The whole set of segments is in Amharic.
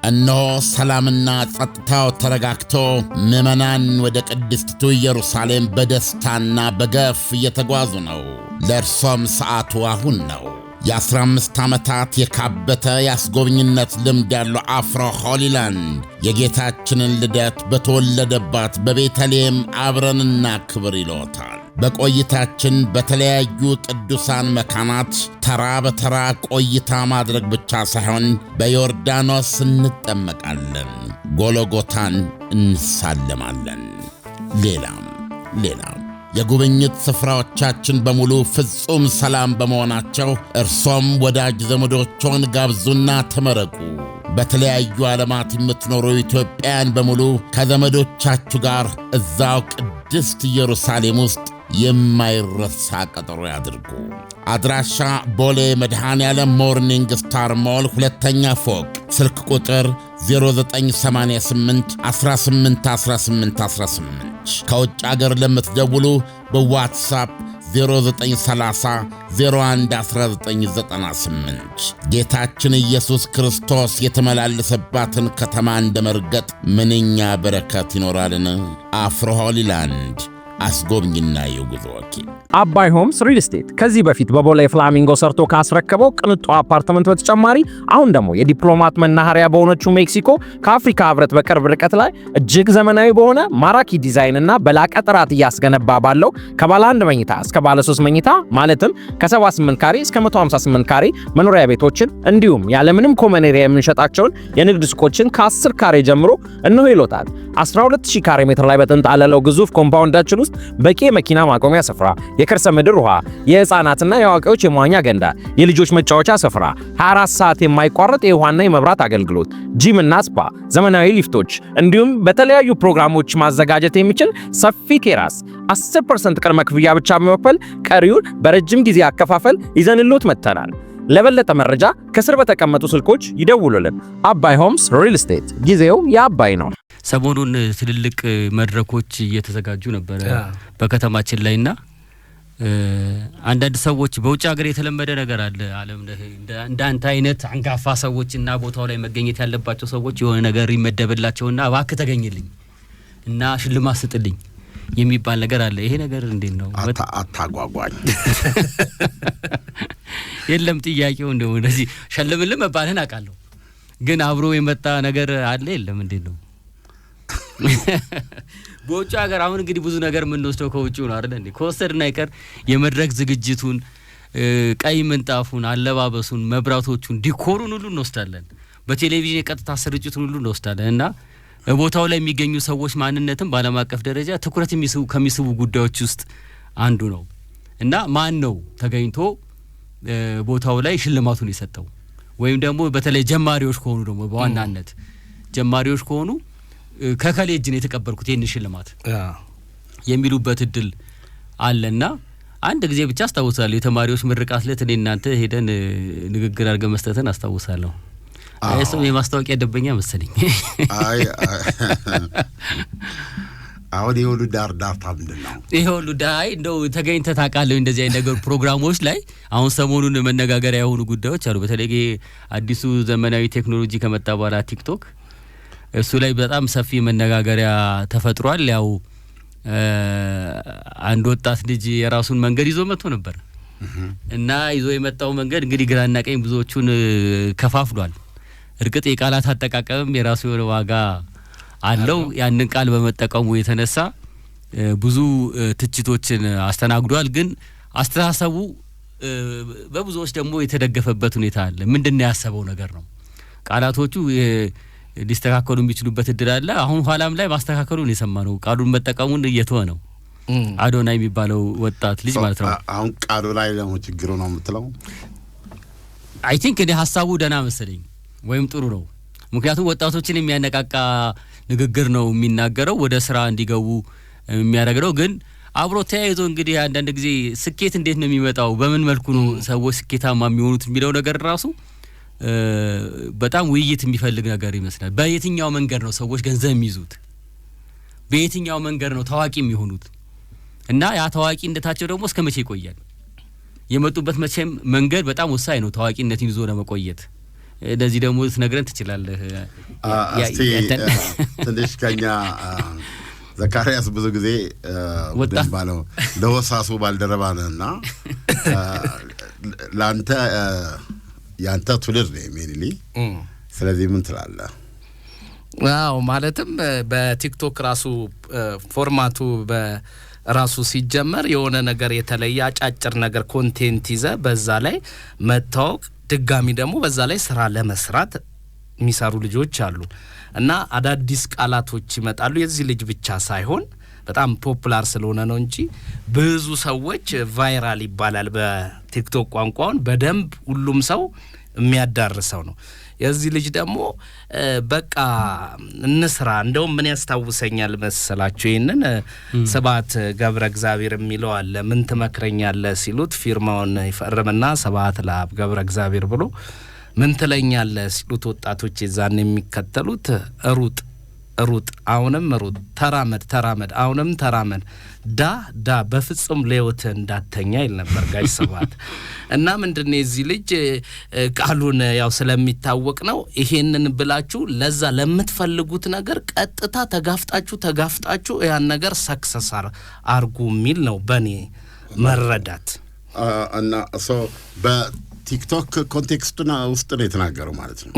እነሆ ሰላምና ጸጥታው ተረጋግቶ ምዕመናን ወደ ቅድስቲቱ ኢየሩሳሌም በደስታና በገፍ እየተጓዙ ነው። ለእርሶም ሰዓቱ አሁን ነው። የ15 ዓመታት የካበተ ያስጎብኝነት ልምድ ያለው አፍሮ ሆሊላንድ የጌታችንን ልደት በተወለደባት በቤተልሔም አብረንና ክብር ይሎታል። በቆይታችን በተለያዩ ቅዱሳን መካናት ተራ በተራ ቆይታ ማድረግ ብቻ ሳይሆን በዮርዳኖስ እንጠመቃለን፣ ጎሎጎታን እንሳለማለን። ሌላም የጉብኝት ስፍራዎቻችን በሙሉ ፍጹም ሰላም በመሆናቸው እርሶም ወዳጅ ዘመዶችዎን ጋብዙና ተመረቁ። በተለያዩ ዓለማት የምትኖሩ ኢትዮጵያውያን በሙሉ ከዘመዶቻችሁ ጋር እዛው ቅድስት ኢየሩሳሌም ውስጥ የማይረሳ ቀጠሮ ያድርጉ። አድራሻ ቦሌ መድኃኔዓለም ሞርኒንግ ስታር ሞል ሁለተኛ ፎቅ፣ ስልክ ቁጥር 0988 181818። ከውጭ አገር ለምትደውሉ በዋትሳፕ 0930 011998። ጌታችን ኢየሱስ ክርስቶስ የተመላለሰባትን ከተማ እንደ መርገጥ ምንኛ በረከት ይኖራልን! አፍሮ ሆሊላንድ አስጎብኝና የጉዞ ወኪል አባይ ሆምስ ሪል ስቴት ከዚህ በፊት በቦሌ ፍላሚንጎ ሰርቶ ካስረከበው ቅንጡ አፓርትመንት በተጨማሪ አሁን ደግሞ የዲፕሎማት መናኸሪያ በሆነችው ሜክሲኮ ከአፍሪካ ህብረት በቅርብ ርቀት ላይ እጅግ ዘመናዊ በሆነ ማራኪ ዲዛይን እና በላቀ ጥራት እያስገነባ ባለው ከባለ 1 መኝታ እስከ ባለ 3 መኝታ ማለትም ከ78 ካሬ እስከ 158 ካሬ መኖሪያ ቤቶችን እንዲሁም ያለምንም ኮመን ኤሪያ የምንሸጣቸውን የንግድ ሱቆችን ከ10 ካሬ ጀምሮ እነሆ ይሎታል። 12000 ካሬ ሜትር ላይ በተንጣለለው ግዙፍ ኮምፓውንዳችን ውስጥ በቂ የመኪና ማቆሚያ ስፍራ፣ የከርሰ ምድር ውሃ፣ የህፃናትና የአዋቂዎች የመዋኛ ገንዳ፣ የልጆች መጫወቻ ስፍራ፣ 24 ሰዓት የማይቋረጥ የውሃና የመብራት አገልግሎት፣ ጂም እና ስፓ፣ ዘመናዊ ሊፍቶች እንዲሁም በተለያዩ ፕሮግራሞች ማዘጋጀት የሚችል ሰፊ ቴራስ 10% ቅድመ ክፍያ ብቻ በመክፈል ቀሪውን በረጅም ጊዜ አከፋፈል ይዘንሎት መጥተናል። ለበለጠ መረጃ ከስር በተቀመጡ ስልኮች ይደውሉልን። አባይ ሆምስ ሪል ስቴት፣ ጊዜው የአባይ ነው። ሰሞኑን ትልልቅ መድረኮች እየተዘጋጁ ነበር በከተማችን ላይና አንዳንድ ሰዎች በውጭ ሀገር የተለመደ ነገር አለ ዓለም እንዳንተ አይነት አንጋፋ ሰዎችና ቦታው ላይ መገኘት ያለባቸው ሰዎች የሆነ ነገር ይመደብላቸውና እባክህ ተገኝልኝ እና ሽልማት ስጥልኝ የሚባል ነገር አለ። ይሄ ነገር እንዴት ነው? አታጓጓኝ። የለም ጥያቄው እንደው እንደዚህ ሸልምልም መባልን አውቃለሁ፣ ግን አብሮ የመጣ ነገር አለ የለም? እንዴት ነው? በውጭ ሀገር አሁን እንግዲህ ብዙ ነገር የምንወስደው ከውጭው ነው አይደል እንዴ? ከወሰድና ይቀር የመድረክ ዝግጅቱን፣ ቀይ ምንጣፉን፣ አለባበሱን፣ መብራቶቹን፣ ዲኮሩን ሁሉ እንወስዳለን። በቴሌቪዥን የቀጥታ ስርጭቱን ሁሉ እንወስዳለን እና ቦታው ላይ የሚገኙ ሰዎች ማንነትም በዓለም አቀፍ ደረጃ ትኩረት ከሚስቡ ጉዳዮች ውስጥ አንዱ ነው እና ማን ነው ተገኝቶ ቦታው ላይ ሽልማቱን የሰጠው? ወይም ደግሞ በተለይ ጀማሪዎች ከሆኑ ደግሞ በዋናነት ጀማሪዎች ከሆኑ ከከሌ እጅ ነው የተቀበልኩት ይሄን ሽልማት የሚሉበት እድል አለና አንድ ጊዜ ብቻ አስታውሳለሁ የተማሪዎች ምርቃት ዕለት እኔ እናንተ ሄደን ንግግር አድርገን መስጠትን አስታውሳለሁ። አይሰም የማስታወቂያ ደበኛ መሰለኝ። አሁን ይሁሉ ዳርዳርታ ምንድነው? ይሁሉ ዳይ እንደው ተገኝተህ ታውቃለህ እንደዚህ አይነት ነገር ፕሮግራሞች ላይ? አሁን ሰሞኑን መነጋገሪያ የሆኑ ጉዳዮች አሉ። በተለይ አዲሱ ዘመናዊ ቴክኖሎጂ ከመጣ በኋላ ቲክቶክ እሱ ላይ በጣም ሰፊ መነጋገሪያ ተፈጥሯል። ያው አንድ ወጣት ልጅ የራሱን መንገድ ይዞ መጥቶ ነበር እና ይዞ የመጣው መንገድ እንግዲህ ግራና ቀኝ ብዙዎቹን ከፋፍሏል። እርግጥ የቃላት አጠቃቀም የራሱ የሆነ ዋጋ አለው። ያንን ቃል በመጠቀሙ የተነሳ ብዙ ትችቶችን አስተናግዷል። ግን አስተሳሰቡ በብዙዎች ደግሞ የተደገፈበት ሁኔታ አለ። ምንድነው ያሰበው ነገር ነው። ቃላቶቹ ሊስተካከሉ የሚችሉበት እድል አለ። አሁን ኋላም ላይ ማስተካከሉን የሰማነው ቃሉን መጠቀሙን እየተወ ነው። አዶናይ የሚባለው ወጣት ልጅ ማለት ነው። አሁን ቃሉ ላይ ደግሞ ችግሩ ነው የምትለው? አይ ቲንክ እኔ ሐሳቡ ደህና መሰለኝ ወይም ጥሩ ነው። ምክንያቱም ወጣቶችን የሚያነቃቃ ንግግር ነው የሚናገረው፣ ወደ ስራ እንዲገቡ የሚያደርገው። ግን አብሮ ተያይዞ እንግዲህ አንዳንድ ጊዜ ስኬት እንዴት ነው የሚመጣው፣ በምን መልኩ ነው ሰዎች ስኬታማ የሚሆኑት የሚለው ነገር ራሱ በጣም ውይይት የሚፈልግ ነገር ይመስላል። በየትኛው መንገድ ነው ሰዎች ገንዘብ የሚይዙት? በየትኛው መንገድ ነው ታዋቂ የሚሆኑት? እና ያ ታዋቂነታቸው ደግሞ እስከ መቼ ይቆያል? የመጡበት መቼም መንገድ በጣም ወሳኝ ነው ታዋቂነትን ይዞ ለመቆየት እንደዚህ ደግሞ ትነግረን ትችላለህ ትንሽ ከኛ ዘካሪያስ ብዙ ጊዜ ወጣ ባለው ለወሳሱ ባልደረባ ነውና ላንተ ያንተ ትውልድ ነው ሜንሊ ስለዚህ ምን ትላለህ ዋው ማለትም በቲክቶክ ራሱ ፎርማቱ በራሱ ሲጀመር የሆነ ነገር የተለየ አጫጭር ነገር ኮንቴንት ይዘ በዛ ላይ መታወቅ ድጋሚ ደግሞ በዛ ላይ ስራ ለመስራት የሚሰሩ ልጆች አሉ እና አዳዲስ ቃላቶች ይመጣሉ የዚህ ልጅ ብቻ ሳይሆን በጣም ፖፑላር ስለሆነ ነው እንጂ ብዙ ሰዎች ቫይራል ይባላል በቲክቶክ ቋንቋውን በደንብ ሁሉም ሰው የሚያዳርሰው ነው የዚህ ልጅ ደግሞ በቃ እንስራ እንደው ምን ያስታውሰኛል መሰላችሁ ይሄንን ሰባት ገብረ እግዚአብሔር የሚለው አለ ምን ትመክረኛለህ ሲሉት ፊርማውን ይፈርምና ሰባት ለአብ ገብረ እግዚአብሔር ብሎ ምን ትለኛለህ ሲሉት ወጣቶች የዛን የሚከተሉት ሩጥ አሁንም ሩጥ ተራመድ አሁንም ተራመድ ዳ በፍጹም ለህይወት እንዳተኛ ይል ነበር ጋሽ ሰባት እና ምንድነው እዚህ ልጅ ቃሉን ያው ስለሚታወቅ ነው ይሄንን ብላችሁ ለዛ ለምትፈልጉት ነገር ቀጥታ ተጋፍጣችሁ ያን ነገር ሰክሰስ አርጉ ሚል ነው በኔ መረዳት እና በቲክቶክ ኮንቴክስቱና ውስጥ ነው የተናገረው ማለት ነው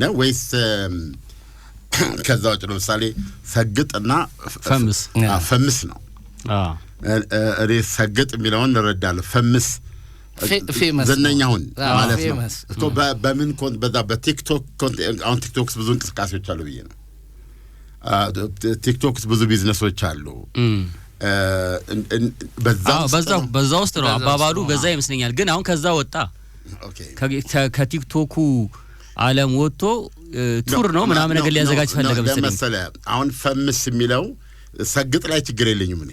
ነው ወይስ ከዛው ለምሳሌ ሰግጥና ፈምስ ነው እኔ ሰግጥ የሚለውን እንረዳለሁ ፈምስ ዘነኛውን ማለት ነው እኮ በምን በዛ በቲክቶክ አሁን ቲክቶክስ ብዙ እንቅስቃሴዎች አሉ ብዬ ነው ቲክቶክስ ብዙ ቢዝነሶች አሉ በዛ ውስጥ ነው አባባሉ በዛ ይመስለኛል ግን አሁን ከዛ ወጣ ከቲክቶኩ ዓለም ወጥቶ ቱር ነው ምናምን ነገር ሊያዘጋጅ ፈለገ መሰለኝ አሁን ፈምስ የሚለው ሰግጥ ላይ ችግር የለኝም እኔ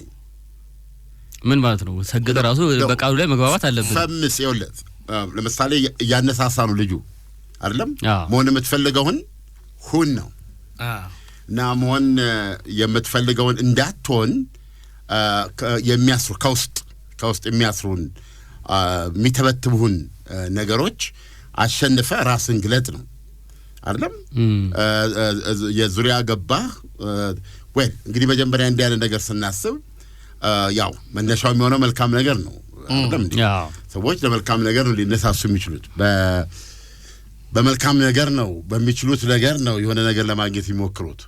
ምን ማለት ነው ሰግጥ ራሱ በቃሉ ላይ መግባባት አለበት ፈምስ ይወለት ለምሳሌ ያነሳሳ ነው ልጁ አይደለም መሆን የምትፈልገውን ሁን ነው እና መሆን የምትፈልገውን እንዳትሆን የሚያስሩ ከውስጥ የሚያስሩን የሚተበትቡን ነገሮች አሸንፈ ራስን ግለጥ ነው አይደለም የዙሪያ ገባ ወይ እንግዲህ መጀመሪያ እንዲያለ ነገር ስናስብ ያው መነሻው የሚሆነው መልካም ነገር ነው አይደለም ሰዎች ለመልካም ነገር ነው ሊነሳሱ የሚችሉት በመልካም ነገር ነው በሚችሉት ነገር ነው የሆነ ነገር ለማግኘት ይሞክሩት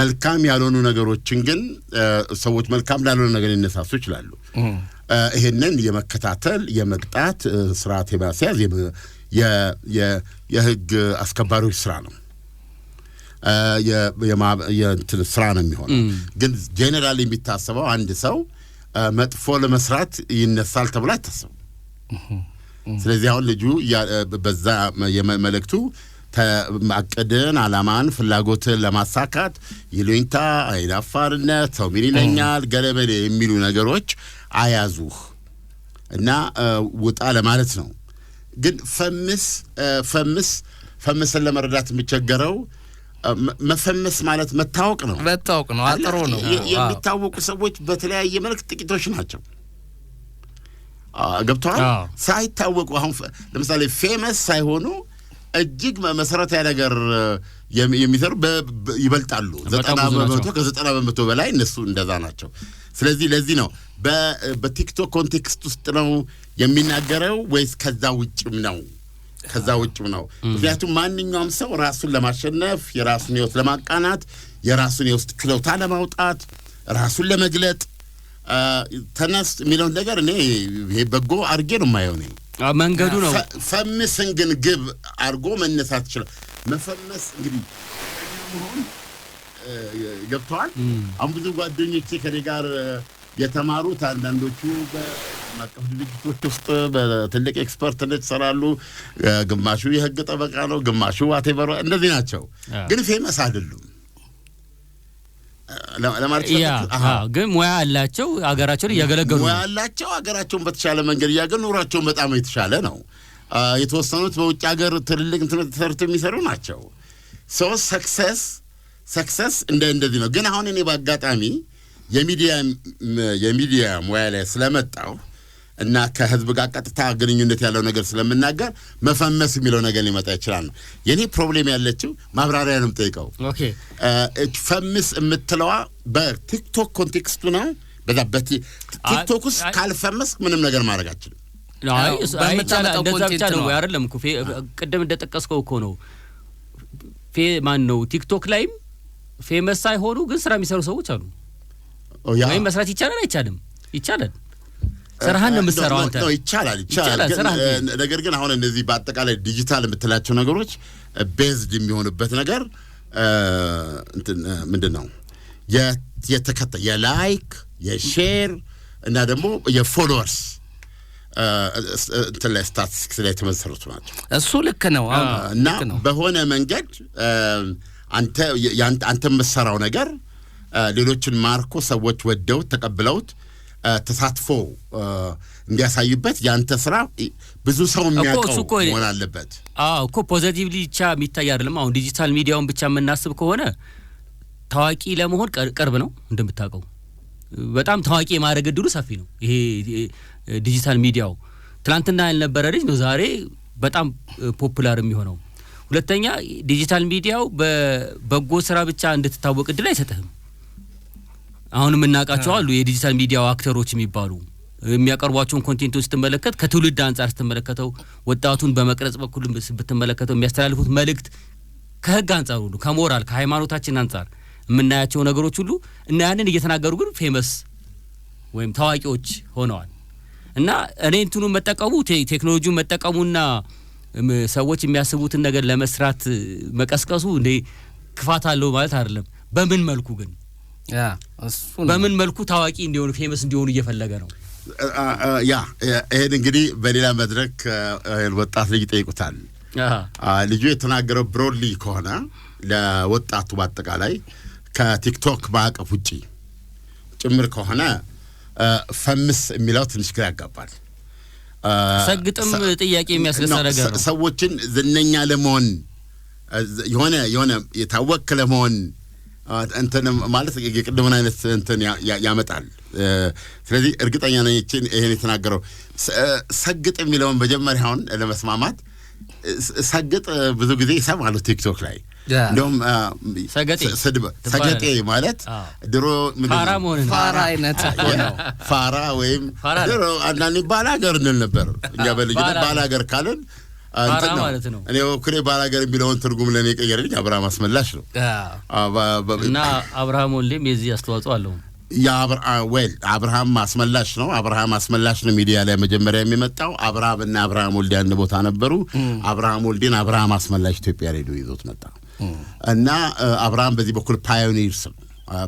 መልካም ያልሆኑ ነገሮችን ግን ሰዎች መልካም ላልሆነ ነገር ሊነሳሱ ይችላሉ ይሄንን የመከታተል የመቅጣት ስርዓት የማስያዝ የህግ አስከባሪዎች ስራ ነው ስራ ነው የሚሆነው ግን ጄኔራሊ የሚታሰበው አንድ ሰው መጥፎ ለመስራት ይነሳል ተብሎ አይታሰብም ስለዚህ አሁን ልጁ በዛ የመልእክቱ ማቀደን አላማን ፍላጎትን ለማሳካት ይሉኝታ አይዳፋርነት ሰው ምን ይለኛል ገለበለ የሚሉ ነገሮች አያዙህ እና ውጣ ለማለት ነው ግን ፈምስን ለመረዳት የሚቸገረው መፈመስ ማለት መታወቅ ነው አጥሮ ነው የሚታወቁ ሰዎች በተለያየ መልክ ጥቂቶች ናቸው ገብቷል ሳይታወቁ አሁን ለምሳሌ ፌመስ ሳይሆኑ እጅግ መሰረታዊ ነገር የሚሰሩ ይበልጣሉ 90% በላይ እነሱ እንደዛ ናቸው ስለዚህ ለዚህ ነው በቲክቶክ ኮንቴክስት ውስጥ ነው የሚናገረው ወይስ ከዛ ውጭም ነው ምክንያቱም ማንኛውም ሰው ራሱን ለማሸነፍ የራሱን ህይወት ለማቃናት የራሱን የውስጥ ክለውታ ለማውጣት ራሱን ለመግለጥ ተነስ የሚለው ነገር እኔ ይሄ በጎ አርጌ ነው የማየው ነኝ መንገዱ ነው ፈምስን ግን ግብ አርጎ መነሳት ይችላል መፈመስ እንግዲህ ገብቷል አሁን ብዙ ጓደኞቼ ከኔ ጋር የተማሩት አንዳንዶቹ በማቀፍ ድርጅቶች ውስጥ በትልቅ ኤክስፐርትነት ይሰራሉ ግማሹ የህግ ጠበቃ ነው ግማሹ ዋቴቨር እንደዚህ ናቸው ግን ፌመስ አይደሉም ለማለት ግን ሙያ አላቸው አገራቸውን ያገለገሉ ሙያ አላቸው አገራቸውን በተሻለ መንገድ ያገኑራቸው በጣም የተሻለ ነው የተወሰኑት በውጭ ሀገር ትልልቅ ትምህርት የሚሰሩ ናቸው ሰክሰስ እንደዚህ ነው ግን አሁን እኔ በአጋጣሚ የሚዲያ ሙያ ላይ ስለመጣው እና ከህዝብ ጋር ቀጥታ ግንኙነት ያለው ነገር ስለምናገር መፈመስ የሚለው ነገር ሊመጣ ይችላል ነው የኔ ፕሮብሌም ያለችው። ማብራሪያ ነው የምጠይቀው። ኦኬ ፈምስ የምትለዋ በቲክቶክ ኮንቴክስቱ ነው። በዛ በቲክቶክ ውስጥ ካልፈመስ ምንም ነገር ማድረግ አትችልም። አይ እንደዛ ብቻ ነው አይደለም እኮ ቅድም እንደጠቀስከው እኮ ነው። ማን ነው ቲክቶክ ላይም ፌመስ ሳይሆኑ ግን ስራ የሚሰሩ ሰዎች አሉ። ወይም መስራት ይቻላል አይቻልም? ይቻላል። ስራህን ነው የምትሰራው አንተ። ይቻላል። ነገር ግን አሁን እነዚህ በአጠቃላይ ዲጂታል የምትላቸው ነገሮች ቤዝድ የሚሆኑበት ነገር ምንድነው? የተከታይ የላይክ የሼር እና ደግሞ የፎሎወርስ እንትን ላይ ስታቲስቲክስ ላይ የተመሰረቱ ናቸው። እሱ ልክ ነው። እና በሆነ መንገድ አንተ የምትሰራው ነገር ሌሎችን ማርኮ ሰዎች ወደውት ተቀብለውት ተሳትፎ እንዲያሳዩበት ያንተ ስራ ብዙ ሰው የሚያውቀው መሆን አለበት። እኮ ፖዚቲቭሊ ብቻ የሚታይ አይደለም። አሁን ዲጂታል ሚዲያውን ብቻ የምናስብ ከሆነ ታዋቂ ለመሆን ቅርብ ነው እንደምታውቀው። በጣም ታዋቂ የማድረግ እድሉ ሰፊ ነው። ይሄ ዲጂታል ሚዲያው ትናንትና ያልነበረ ልጅ ነው ዛሬ በጣም ፖፑላር የሚሆነው። ሁለተኛ ዲጂታል ሚዲያው በበጎ ስራ ብቻ እንድትታወቅ እድል አይሰጥህም። አሁን የምናውቃቸው አሉ የዲጂታል ሚዲያው አክተሮች የሚባሉ የሚያቀርቧቸውን ኮንቴንቶች ስትመለከት ከትውልድ አንጻር ስትመለከተው ወጣቱን በመቅረጽ በኩል ብትመለከተው የሚያስተላልፉት መልእክት ከህግ አንጻር ሁሉ ከሞራል ከሃይማኖታችን አንጻር የምናያቸው ነገሮች ሁሉ እና ያንን እየተናገሩ ግን ፌመስ ወይም ታዋቂዎች ሆነዋል። እና እኔ እንትኑን መጠቀሙ ቴክኖሎጂውን መጠቀሙና ሰዎች የሚያስቡትን ነገር ለመስራት መቀስቀሱ እንዴ ክፋት አለው ማለት አይደለም። በምን መልኩ ግን በምን መልኩ ታዋቂ እንዲሆኑ ፌመስ እንዲሆኑ እየፈለገ ነው? ይሄን እንግዲህ በሌላ መድረክ ወጣት ልጅ ጠይቁታል። ልጁ የተናገረው ብሮድሊ ከሆነ ለወጣቱ በአጠቃላይ ከቲክቶክ ማዕቀፍ ውጪ ጭምር ከሆነ ፈምስ የሚለው ትንሽ ግራ ያጋባል። ሰግጥም ጥያቄ የሚያስነሳ ነገር ነው። ሰዎችን ዝነኛ ለመሆን የሆነ የታወቅ ለመሆን እንትን ማለት የቅድምን አይነት እንትን ያመጣል። ስለዚህ እርግጠኛ ነኝ ይሄን የተናገረው ሰግጥ የሚለውን መጀመሪያውን ለመስማማት ሰግጥ ብዙ ጊዜ ይሰማሉ ቲክቶክ ላይ። እንደውም ሰገጤ ማለት ድሮ ፋራ አይነት ፋራ ወይም ድሮ አንዳንዴ ባላገር እንል ነበር እኛ በልጅነት ባላገር ካልን እንትን ነው። እኔ ወክሬ ባላገር የሚለውን ትርጉም ለኔ ቀየረልኝ አብርሃም አስመላሽ ነው። እና አብርሃም ወልዴም የዚህ አስተዋጽኦ አለው። አብርሃም አስመላሽ ነው። አብርሃም አስመላሽ ነው ሚዲያ ላይ መጀመሪያ የሚመጣው። አብርሃም እና አብርሃም ወልዴ አንድ ቦታ ነበሩ። አብርሃም ወልዴን አብርሃም አስመላሽ ኢትዮጵያ ሬዲዮ ይዞት መጣ እና አብርሃም በዚህ በኩል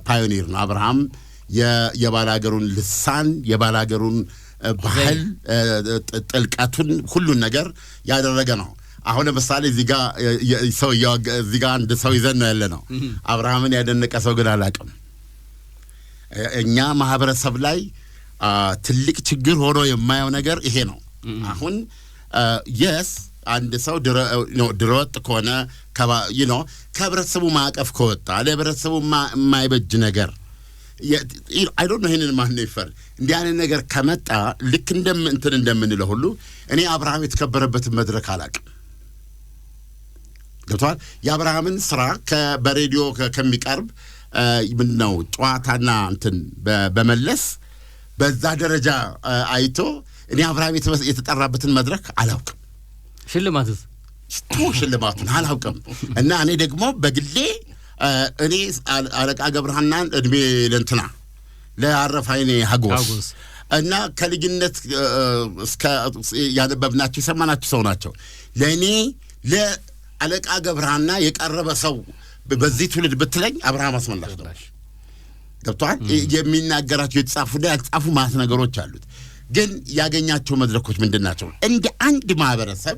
ፓዮኒር ነው። አብርሃም የባላገሩን ልሳን የባላገሩን ባህል ጥልቀቱን ሁሉን ነገር ያደረገ ነው። አሁን ለምሳሌ እዚህ ጋር አንድ ሰው ይዘን ነው ያለ ነው። አብርሃምን ያደነቀ ሰው ግን አላውቅም። እኛ ማህበረሰብ ላይ ትልቅ ችግር ሆኖ የማየው ነገር ይሄ ነው። አሁን አንድ ሰው ድሮ ወጥ ከሆነ ከህብረተሰቡ ማዕቀፍ ከወጣ ለህብረተሰቡ የማይበጅ ነገር አይ ዶንት ኖ ይሄንን ማን ነው ይፈር እንዲህ አይነት ነገር ከመጣ ልክ እንደምንለው ሁሉ እኔ አብርሃም የተከበረበትን መድረክ አላውቅም። ገብቷል? የአብርሃምን ስራ በሬዲዮ ከሚቀርብ ምንድነው ጨዋታና እንትን በመለስ በዛ ደረጃ አይቶ እኔ አብርሃም የተጠራበትን መድረክ አላውቅም። ሽልማቱን አላውቅም። እና እኔ ደግሞ በግሌ እኔ አለቃ ገብረሃናን እድሜ ለእንትና ለአረፋይኔ ሀጎስ እና ከልጅነት እስከ ያነበብናቸው የሰማናቸው ሰው ናቸው። ለእኔ ለአለቃ ገብረሃና የቀረበ ሰው በዚህ ትውልድ ብትለኝ አብርሃም አስመላሽ ነው። ገብቷል? የሚናገራቸው የተጻፉና ያልጻፉ ማለት ነገሮች አሉት። ግን ያገኛቸው መድረኮች ምንድን ናቸው? እንደ አንድ ማህበረሰብ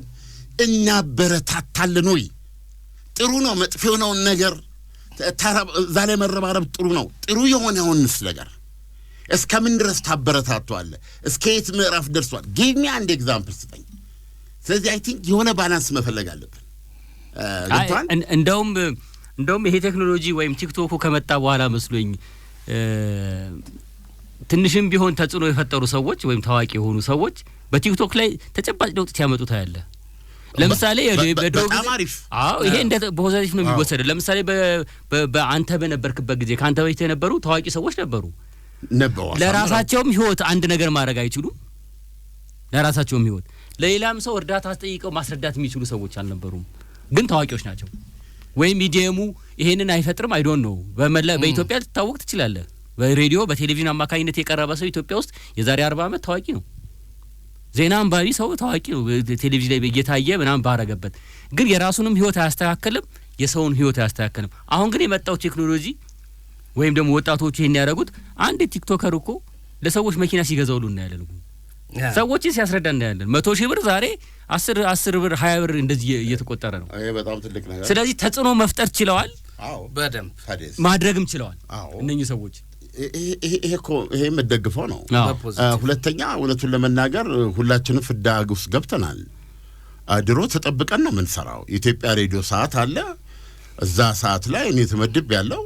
እናበረታታለን ወይ? ጥሩ ነው መጥፎ የሆነውን ነገር እዛ ላይ መረባረብ ጥሩ ነው። ጥሩ የሆነውንስ ነገር እስከምን ድረስ ታበረታቷለህ? እስከ የት ምዕራፍ ደርሷል? ጊቭ ሚ አንድ ኤግዛምፕል ስጠኝ። ስለዚህ አይ ቲንክ የሆነ ባላንስ መፈለግ አለብን። እንደውም ይሄ ቴክኖሎጂ ወይም ቲክቶኩ ከመጣ በኋላ መስሎኝ ትንሽም ቢሆን ተጽዕኖ የፈጠሩ ሰዎች ወይም ታዋቂ የሆኑ ሰዎች በቲክቶክ ላይ ተጨባጭ ለውጥ ሲያመጡ ታያለ። ለምሳሌ በጣም አሪፍ ይሄ እንደ ፖዚቲቭ ነው የሚወሰደው። ለምሳሌ በአንተ በነበርክበት ጊዜ ካንተ በፊት የነበሩ ታዋቂ ሰዎች ነበሩ። ለራሳቸውም ህይወት አንድ ነገር ማድረግ አይችሉም። ለራሳቸውም ህይወት ለሌላም ሰው እርዳታ አስጠይቀው ማስረዳት የሚችሉ ሰዎች አልነበሩም፣ ግን ታዋቂዎች ናቸው። ወይም ሚዲየሙ ይሄንን አይፈጥርም። አይ ዶንት ኖ በኢትዮጵያ ልትታወቅ ትችላለህ። በሬዲዮ በቴሌቪዥን አማካኝነት የቀረበ ሰው ኢትዮጵያ ውስጥ የዛሬ 40 ዓመት ታዋቂ ነው። ዜና አንባቢ ሰው ታዋቂ ነው፣ ቴሌቪዥን ላይ እየታየ ምናምን ባረገበት። ግን የራሱንም ህይወት አያስተካክልም፣ የሰውን ህይወት አያስተካክልም። አሁን ግን የመጣው ቴክኖሎጂ ወይም ደግሞ ወጣቶች ይሄን ያደረጉት አንድ ቲክቶከር እኮ ለሰዎች መኪና ሲገዛውሉ እናያለን። ሰዎችን ሲያስረዳ እናያለን። 100,000 ብር ዛሬ 10 ብር 20 ብር እንደዚህ እየተቆጠረ ነው። ይሄ በጣም ትልቅ ነገር። ስለዚህ ተጽዕኖ መፍጠር ችለዋል። አዎ በደንብ ማድረግም ችለዋል እነኚህ ሰዎች። ይሄ መደግፈው ነው። ሁለተኛ እውነቱን ለመናገር ሁላችንም ፍዳ ውስጥ ገብተናል። ድሮ ተጠብቀን ነው የምንሰራው። ኢትዮጵያ ሬዲዮ ሰዓት አለ። እዛ ሰዓት ላይ እኔ ተመድብ ያለው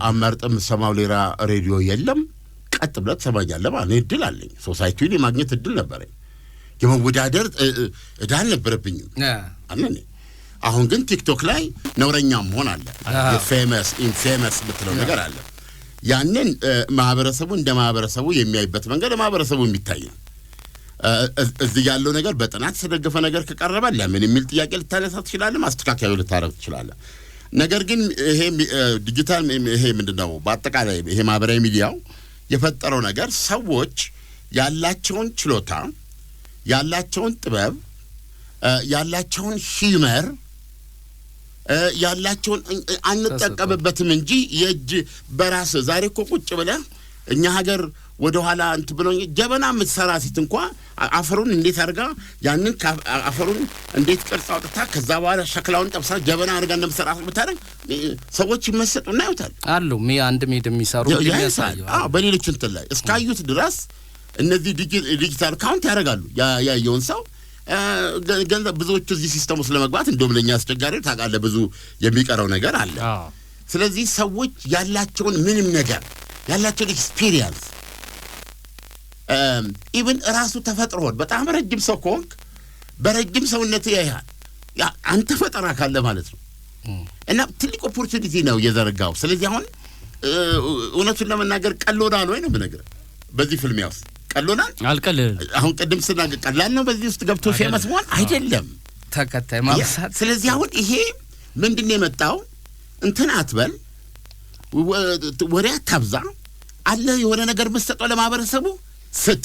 አማርጠም ሰማው ሌላ ሬዲዮ የለም። ቀጥ ብለት ሰማያለህ ማለት ነው። እድል አለኝ። ሶሳይቲውን የማግኘት እድል ነበረኝ። የመወዳደር እዳ አልነበረብኝም አለኝ። አሁን ግን ቲክቶክ ላይ ነውረኛም ሆነ አለ። የፌመስ ኢንፌመስ ብትለው ነገር አለ። ያንን ማህበረሰቡ እንደ ማህበረሰቡ የሚያይበት መንገድ ማህበረሰቡ የሚታይ ነው። እዚህ ያለው ነገር በጥናት የተደገፈ ነገር ከቀረበ ለምን የሚል ጥያቄ ልታነሳ ትችላለህ፣ ማስተካከያ ልታረግ ትችላለህ። ነገር ግን ይሄ ዲጂታል ይሄ ምንድነው በአጠቃላይ ይሄ ማህበራዊ ሚዲያው የፈጠረው ነገር ሰዎች ያላቸውን ችሎታ፣ ያላቸውን ጥበብ፣ ያላቸውን ሂመር ያላቸውን አንጠቀምበትም እንጂ የእጅ በራስ ዛሬ እኮ ቁጭ ብለህ እኛ ሀገር ወደ ኋላ እንት ብሎኝ ጀበና የምትሰራ ሴት እንኳን አፈሩን እንዴት አድርጋ ያንን አፈሩን እንዴት ቅርጽ አውጥታ ከዛ በኋላ ሸክላውን ጠብሳ ጀበና አድርጋ እንደምትሰራ ብታደርግ ሰዎች ይመሰጡና ያዩታል አሉ። አንድ ሜድ የሚሰሩ ይያሳዩ በሌሎች እንትን ላይ እስካዩት ድረስ እነዚህ ዲጂታል ካውንት ያደርጋሉ። ያየውን ሰው ገንዘብ ብዙዎች እዚህ ሲስተም ውስጥ ለመግባት እንደውም ለኛ አስቸጋሪው ታውቃለህ ብዙ የሚቀረው ነገር አለ። ስለዚህ ሰዎች ያላቸውን ምንም ነገር ያላቸውን ኤክስፒሪየንስ ኢቭን ራሱ ተፈጥሮን በጣም ረጅም ሰው ኮንክ በረጅም ሰውነት ያያል አንተ ፈጠራ ካለ ማለት ነው። እና ትልቅ ኦፖርቹኒቲ ነው የዘረጋው። ስለዚህ አሁን እውነቱን ለመናገር ቀሎናል ወይ ነው በነገር በዚህ ፍልሚያ ውስጥ ቀሎናል አልቀለል። አሁን ቀደም ስናገር ቀላል ነው በዚህ ውስጥ ገብቶ ፌመስ መሆን አይደለም፣ ተከታይ ማብሳት። ስለዚህ አሁን ይሄ ምንድነው የመጣው እንትን አትበል ወሬ አታብዛ አለ የሆነ ነገር መስጠው ለማህበረሰቡ ስጥ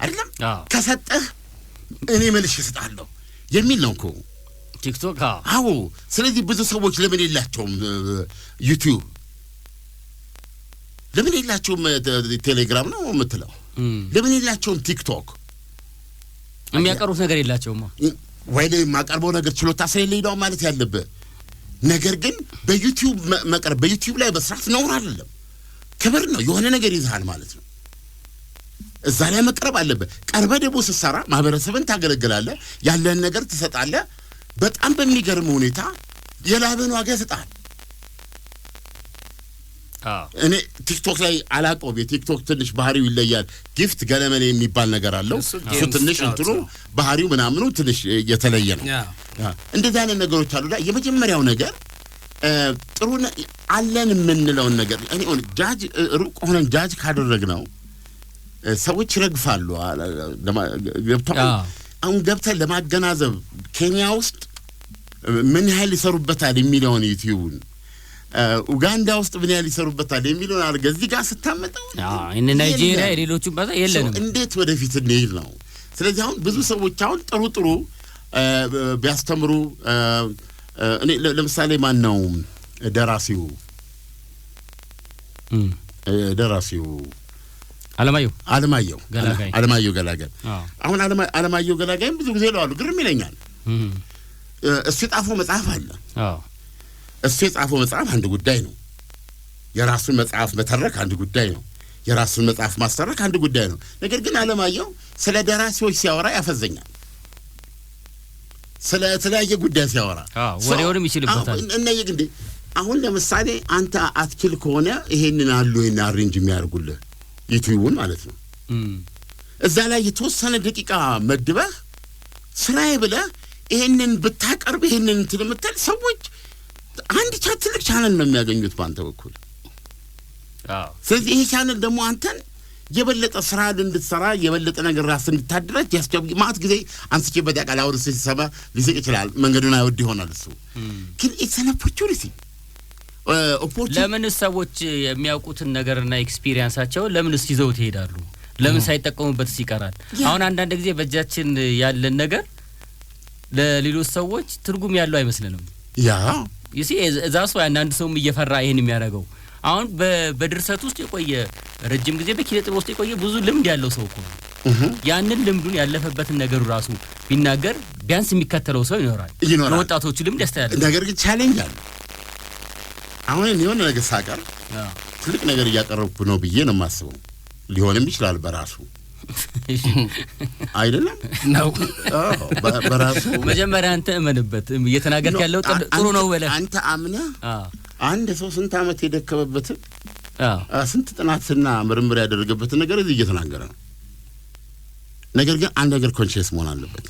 አይደለም ከሰጠህ እኔ መልሼ እሰጣለሁ የሚል ነው እኮ ቲክቶክ። አዎ ስለዚህ ብዙ ሰዎች ለምን የላቸውም ዩቲዩብ፣ ለምን የላቸውም ቴሌግራም ነው የምትለው፣ ለምን የላቸውም ቲክቶክ? የሚያቀርቡት ነገር የላቸውም ወይ የማቀርበው ነገር ችሎታ ስለሌለኝ ነው ማለት ያለበት ነገር። ግን በዩቲዩብ መቅረብ በዩቲዩብ ላይ መስራት ነውር አይደለም፣ ክብር ነው። የሆነ ነገር ይዛል ማለት ነው። እዛ ላይ መቅረብ አለበት። ቀርበ ደግሞ ስትሰራ ማህበረሰብን ታገለግላለህ፣ ያለህን ነገር ትሰጣለህ። በጣም በሚገርም ሁኔታ የላብህን ዋጋ ይሰጣል። እኔ ቲክቶክ ላይ አላውቀውም። የቲክቶክ ትንሽ ባህሪው ይለያል። ጊፍት ገለመሌ የሚባል ነገር አለው። እሱ ትንሽ እንትኑ ባህሪው ምናምኑ ትንሽ የተለየ ነው። እንደዚህ አይነት ነገሮች አሉ። የመጀመሪያው ነገር ጥሩ አለን የምንለውን ነገር እኔ ጃጅ ሩቅ ሆነን ጃጅ ካደረግነው ሰዎች ይረግፋሉ። አሁን ገብተን ለማገናዘብ ኬንያ ውስጥ ምን ያህል ይሰሩበታል የሚለውን ዩቲዩብን ኡጋንዳ ውስጥ ምን ያህል ይሰሩበታል የሚለውን አድርገ እዚህ ጋር ስታመጣው እነ ናይጄሪያ የሌሎቹ ባዛ የለንም እንዴት ወደፊት እንሄድ ነው። ስለዚህ አሁን ብዙ ሰዎች አሁን ጥሩ ቢያስተምሩ እኔ ለምሳሌ ማን ነው ደራሲው አለማየሁ ገላጋይ አሁን አለማየሁ ገላጋይ ብዙ ጊዜ ለዋሉ ግርም ይለኛል። እሱ የጻፈው መጽሐፍ አለ። እሱ የጻፈው መጽሐፍ አንድ ጉዳይ ነው። የራሱን መጽሐፍ መተረክ አንድ ጉዳይ ነው። የራሱን መጽሐፍ ማስተረክ አንድ ጉዳይ ነው። ነገር ግን አለማየሁ ስለ ደራሲዎች ሲያወራ ያፈዘኛል። ስለ ተለያየ ጉዳይ ሲያወራ ወሬውንም ይችልበታል። እነየ ግን አሁን ለምሳሌ አንተ አትችል ከሆነ ይሄንን አሉ እና አሬንጅ የሚያርጉልህ ዩቲዩብን ማለት ነው እዛ ላይ የተወሰነ ደቂቃ መድበህ ስራዬ ብለህ ይሄንን ብታቀርብ ይሄንን እንትልምተል ሰዎች አንድ ትልቅ ቻናል ነው የሚያገኙት ባንተ በኩል ስለዚህ ይሄ ቻናል ደግሞ አንተን የበለጠ ስራ እንድትሰራ የበለጠ ነገር ራስ እንድታደራጅ ያስጀምር ማት ጊዜ አንስቼበት ያቃል አውርስ ሲሰማ ሊስቅ ይችላል መንገዱን አይወድ ይሆናል እሱ ግን it's an opportunity ለምን ሰዎች የሚያውቁትን ነገርና ኤክስፒሪየንሳቸው ለምንስ ይዘው ይሄዳሉ ለምን ሳይጠቀሙበት ይቀራል አሁን አንዳንድ ጊዜ በእጃችን ያለን ነገር ለሌሎች ሰዎች ትርጉም ያለው አይመስልንም ያ ይሲ እዛስ አንዳንድ ሰውም እየፈራ ይሄን የሚያደርገው አሁን በድርሰት ውስጥ የቆየ ረጅም ጊዜ በኪነ ጥበብ ውስጥ የቆየ ብዙ ልምድ ያለው ሰው እኮ ያንን ልምዱን ያለፈበትን ነገር ራሱ ቢናገር ቢያንስ የሚከተለው ሰው ይኖራል ለወጣቶቹ ልምድ ያስተያያል ነገር ግን ቻሌንጅ አለ አሁን የሆነ ነገር ሳቀር ትልቅ ነገር እያቀረብኩ ነው ብዬ ነው የማስበው ሊሆንም ይችላል በራሱ አይደለም ነው በራሱ መጀመሪያ አንተ እመንበት እየተናገርክ ያለው ጥሩ ነው በለ አንተ አምነ አንድ ሰው ስንት አመት የደከመበት ስንት ጥናትና ምርምር ያደረገበት ነገር እዚህ እየተናገረ ነው ነገር ግን አንድ ነገር ኮንሺየስ መሆን አለበት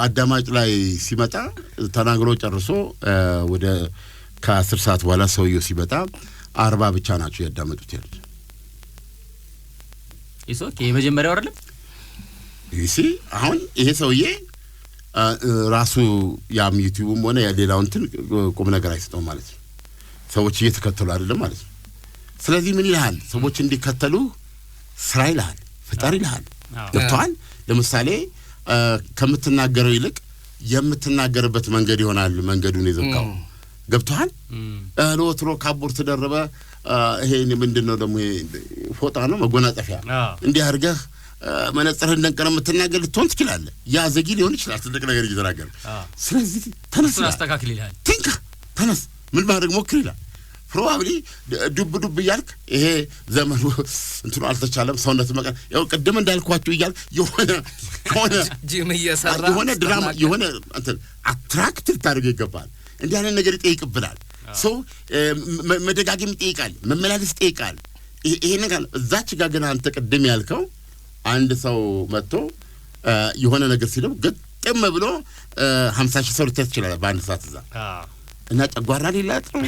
አዳማጭ ላይ ሲመጣ ተናግሮ ጨርሶ ወደ ከ10 ሰዓት በኋላ ሰውየው ሲመጣ 40 ብቻ ናቸው ያዳመጡት ያሉት ኢሶኬ የመጀመሪያው አይደለም ይሲ አሁን ይሄ ሰውዬ ራሱ ያም ዩቲዩብም ሆነ ሌላው እንትን ቁም ነገር አይሰጠው ማለት ነው ሰዎች እየተከተሉ አይደለም ማለት ነው ስለዚህ ምን ይላል ሰዎች እንዲከተሉ ስራ ይላል ፍጣሪ ይላል ገብቷል ለምሳሌ ከምትናገረው ይልቅ የምትናገርበት መንገድ ይሆናል መንገዱን ይዘካው ገብቷል ለወትሮ ካቦር ተደረበ ይሄ ምንድነው ደግሞ ፎጣ ነው መጎናጸፊያ እንዲህ አርገህ መነጽር እንደንቀረ የምትናገር ልትሆን ትችላለህ ያ ዘጊ ሊሆን ይችላል ትልቅ ነገር እየተናገረ ስለዚህ ተነስ አስተካክል ይላል ትንካ ተነስ ምን ማድረግ ሞክር ይላል ፕሮባብሊ ዱብ ይያልክ ይሄ ዘመኑ እንትኑ አልተቻለም ሰውነት መቀን ያው ቀደም እንዳልኳችሁ ይያል የሆነ ጂም እየሰራ የሆነ ድራማ የሆነ እንትን አትራክት ታርገ ይገባል እንዲህ አይነት ነገር ይጠይቅብናል ሰው መደጋገም ይጠይቃል መመላለስ ይጠይቃል ይሄ ነገር እዛች ጋር ግን አንተ ቀደም ያልከው አንድ ሰው መጥቶ የሆነ ነገር ሲለው ገጥም ብሎ 50 ሺህ ሰው ልትት ይችላል በአንድ ሰዓት እዛ እና ጨጓራ ሊላጥ ነው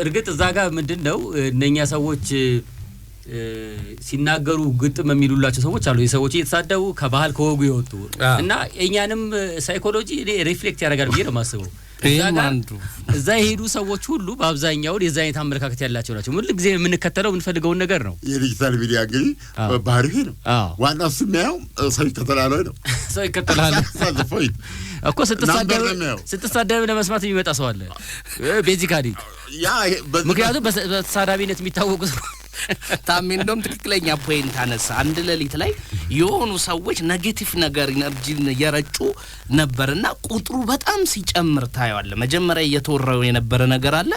እርግጥ እዛ ጋር ምንድነው እነኛ ሰዎች ሲናገሩ ግጥም የሚሉላቸው ሰዎች አሉ የሰዎች እየተሳደቡ ከባህል ከወጉ ይወጡ እና እኛንም ሳይኮሎጂ ሪፍሌክት ያደርጋል ብዬ ነው ማስበው እዛ የሄዱ ሰዎች ሁሉ በአብዛኛው የዛ አይነት አመለካከት ያላቸው ናቸው ምን ጊዜ የምንከተለው የምንፈልገውን ነገር ነው የዲጂታል ሚዲያ እንግዲህ ባህሪ ነው ዋናው ስናየው ሰው ይከተላል ነው ሰው ይከተላል እኮ ስትሳደብ ለመስማት የሚመጣ ሰው አለ ቤዚካሊ ያ ምክንያቱም በተሳዳቢነት የሚታወቁ ታሚ እንደም ትክክለኛ ፖይንት አነሳ አንድ ሌሊት ላይ የሆኑ ሰዎች ኔጌቲቭ ነገር ኢነርጂን የረጩ ነበርና ቁጥሩ በጣም ሲጨምር ታያለ መጀመሪያ እየተወራው የነበረ ነገር አለ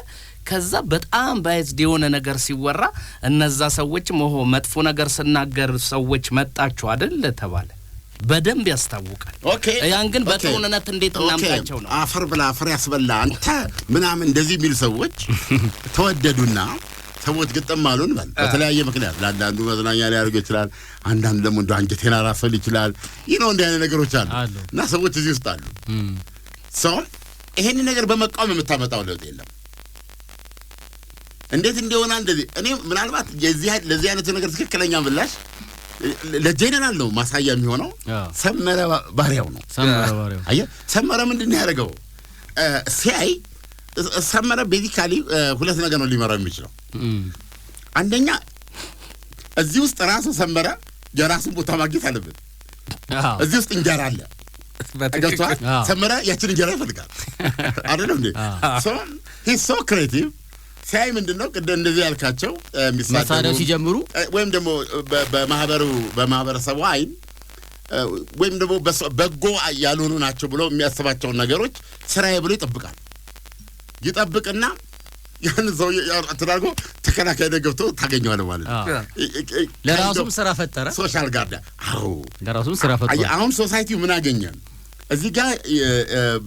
ከዛ በጣም ባይዝድ የሆነ ነገር ሲወራ እነዛ ሰዎች መጥፎ ነገር ስናገር ሰዎች መጣቸው አይደል ተባለ በደንብ ያስታውቃል ኦኬ ያን ግን በጥሩነት እንዴት እናምጣቸው ነው አፈር ብላ አፈር ያስበላ አንተ ምናምን እንደዚህ የሚል ሰዎች ተወደዱና ሰዎች ግጥም አሉን ማለት በተለያየ ምክንያት ለአንዳንዱ መዝናኛ ላይ ያርገው ይችላል አንዳንዱ ደግሞ እንደ አንጀቴና ራስል ይችላል ይሄው እንደ አይነት ነገሮች አሉ እና ሰዎች እዚህ ውስጥ አሉ ሰው ይሄን ነገር በመቃወም የምታመጣው ለውጥ የለም እንዴት እንደሆነ እንደዚህ እኔ ምናልባት ለዚህ አይነት ነገር ትክክለኛ ምላሽ ለጄኔራል ነው ማሳያ የሚሆነው ሰመረ ባሪያው ነው አየ ሰመረ ምንድነው ያደረገው ሲአይ ሰመረ ቤዚካሊ ሁለት ነገር ነው ሊመራው የሚችለው አንደኛ እዚህ ውስጥ ራሱ ሰመረ የራሱን ቦታ ማግኘት አለበት እዚህ ውስጥ እንጀራ አለ በተገቷ ሰመረ ያችን እንጀራ ይፈልጋል አይደለም እንዴ ሶ ሂስ ሶ ክሬቲቭ ሳይ ምንድነው እንደዚህ ያልካቸው መሳሪያው ሲጀምሩ ወይም ደግሞ በማህበረሰቡ አይን ወይም ደግሞ በጎ ያልሆኑ ናቸው ብሎ የሚያስባቸው ነገሮች ስራዬ ብሎ ይጠብቃልና ያን ሰው ተዳርጎ ተከላካይ ገብቶ ታገኘዋለህ ማለት ነው። ለራሱም ስራ ፈጠረ ሶሻል ጋርዳ። አዎ ለራሱም ስራ ፈጠረ። አሁን ሶሳይቲው ምን አገኘ? እዚህ ጋር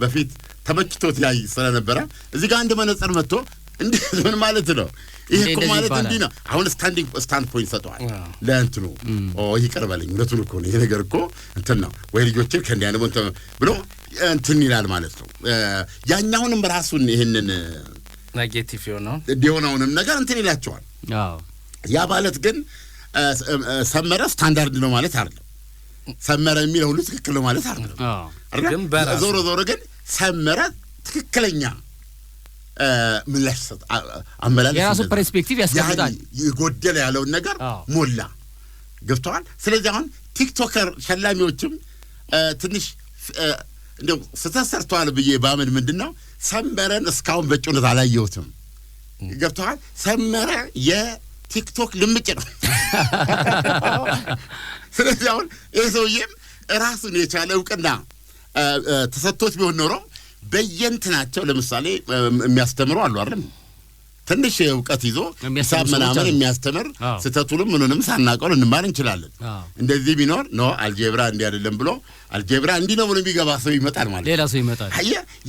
በፊት ተመችቶት ያይ ስለነበረ እዚህ ጋር አንድ መነጽር መጥቶ እንዴ ምን ማለት ነው? ይሄ እኮ ማለት እንዲህ ነው። አሁን ስታንድ ፖይንት ሰጠዋል ለእንትኑ። ይቀርበልኝ እውነቱን እኮ ነው ይሄ ነገር እኮ እንትን ነው ወይ ልጆችን ከእንዲህ አይነት ብሎ እንትን ይላል ማለት ነው። ያኛውንም ራሱን ይሄንን ኔጌቲቭ የሆነውንም ነገር እንትን ይላቸዋል። ያ ማለት ግን ሰመረ ስታንዳርድ ነው ማለት አይደለም። ሰመረ የሚለው ሁሉ ትክክል ነው ማለት አይደለም። ግን ዞሮ ግን ሰመረ ትክክለኛ ምላሽ ሰጥ አመላለስ የራሱ ፐርስፔክቲቭ ያስቀምጣል። ይጎደለ ያለውን ነገር ሞላ ገብቷል። ስለዚህ አሁን ቲክቶከር ሸላሚዎችም ትንሽ እንደው ስተሰርቷል ብዬ ባምን ምንድነው ሰመረን እስካሁን በጭነት አላየሁትም። ገብቷል። ሰመረ የቲክቶክ ልምጭ ነው። ስለዚህ አሁን ይሄ ሰውዬም ራሱን የቻለ እውቅና ተሰጥቶት ቢሆን ኖሮ በየንትናቸው ለምሳሌ የሚያስተምሩ አሉ አይደል? ትንሽ እውቀት ይዞ ሂሳብ ምናምን የሚያስተምር ስተቱንም ምንንም ሳናቀው እንማር እንችላለን። እንደዚህ ቢኖር ነው አልጀብራ እንዲህ አይደለም ብሎ አልጀብራ እንዲህ ነው ብሎ የሚገባ ሰው ይመጣል ማለት ሌላ ሰው ይመጣል።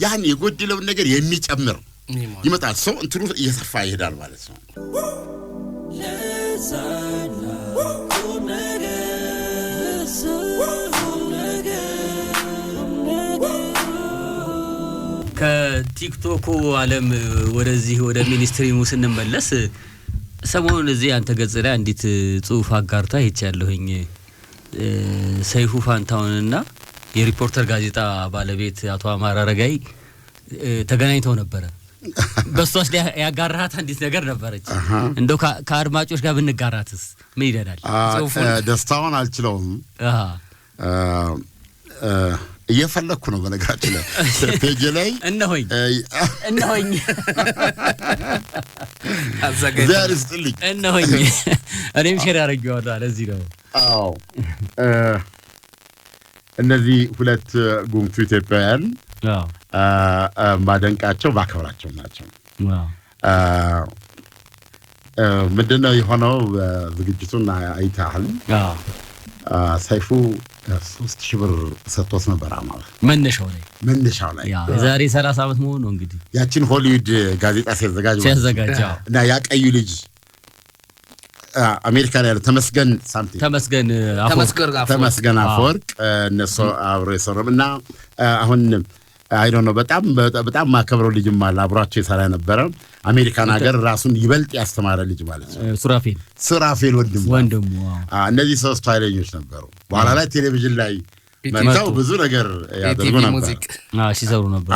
ያን የጎደለውን ነገር የሚጨምር ይመጣል። ሰው እንትኑ እየሰፋ ይሄዳል ማለት ነው። ከቲክቶኩ ዓለም ወደዚህ ወደ ሚኒስትሪሙ ስንመለስ ሰሞኑን እዚህ አንተ ገጽ ላይ አንዲት ጽሁፍ አጋርታ አይቻለሁኝ። ሰይፉ ፋንታውንና የሪፖርተር ጋዜጣ ባለቤት አቶ አማራ ረጋይ ተገናኝተው ነበር። በሷስ ላይ ያጋራሃት አንዲት ነገር ነበረች። እንደው ከአድማጮች ጋር ብንጋራትስ ምን ይደዳል? ደስታውን አልችለውም። እየፈለኩ ነው በነገራችን ላይ ፔጅ ላይ እነሆኝ አዘጋጅልኝ እነሆኝ እኔም ሼር አድርጌዋለሁ። ለዚህ ነው አዎ እነዚህ ሁለት ጉምቱ ኢትዮጵያውያን ማደንቃቸው ባከብራቸው ናቸው። ምንድነው የሆነው? ዝግጅቱን አይተሃል? ሰይፉ 3000 ብር ሰጥቶት ነበር ማለት መነሻው ላይ ዛሬ 30 ዓመት መሆኑ ነው እንግዲህ ያችን ሆሊውድ ጋዜጣ ሲያዘጋጅ እና ያ ቀዩ ልጅ አሜሪካን ያለው ተመስገን አፈወርቅ እነሱ አብረው የሰሩና አሁን አይ ዶንት ኖ በጣም ማከብረው ልጅም አለ አብሯቸው የሰራ ነበር። አሜሪካን ሀገር ራሱን ይበልጥ ያስተማረ ልጅ ማለት ነው። ሱራፌል ወንድሙ እነዚህ ሶስት ኃይለኞች ነበሩ። በኋላ ላይ ቴሌቪዥን ላይ መጣው ብዙ ነገር ያደርጉ ነበር። ሲሰሩ ነበር።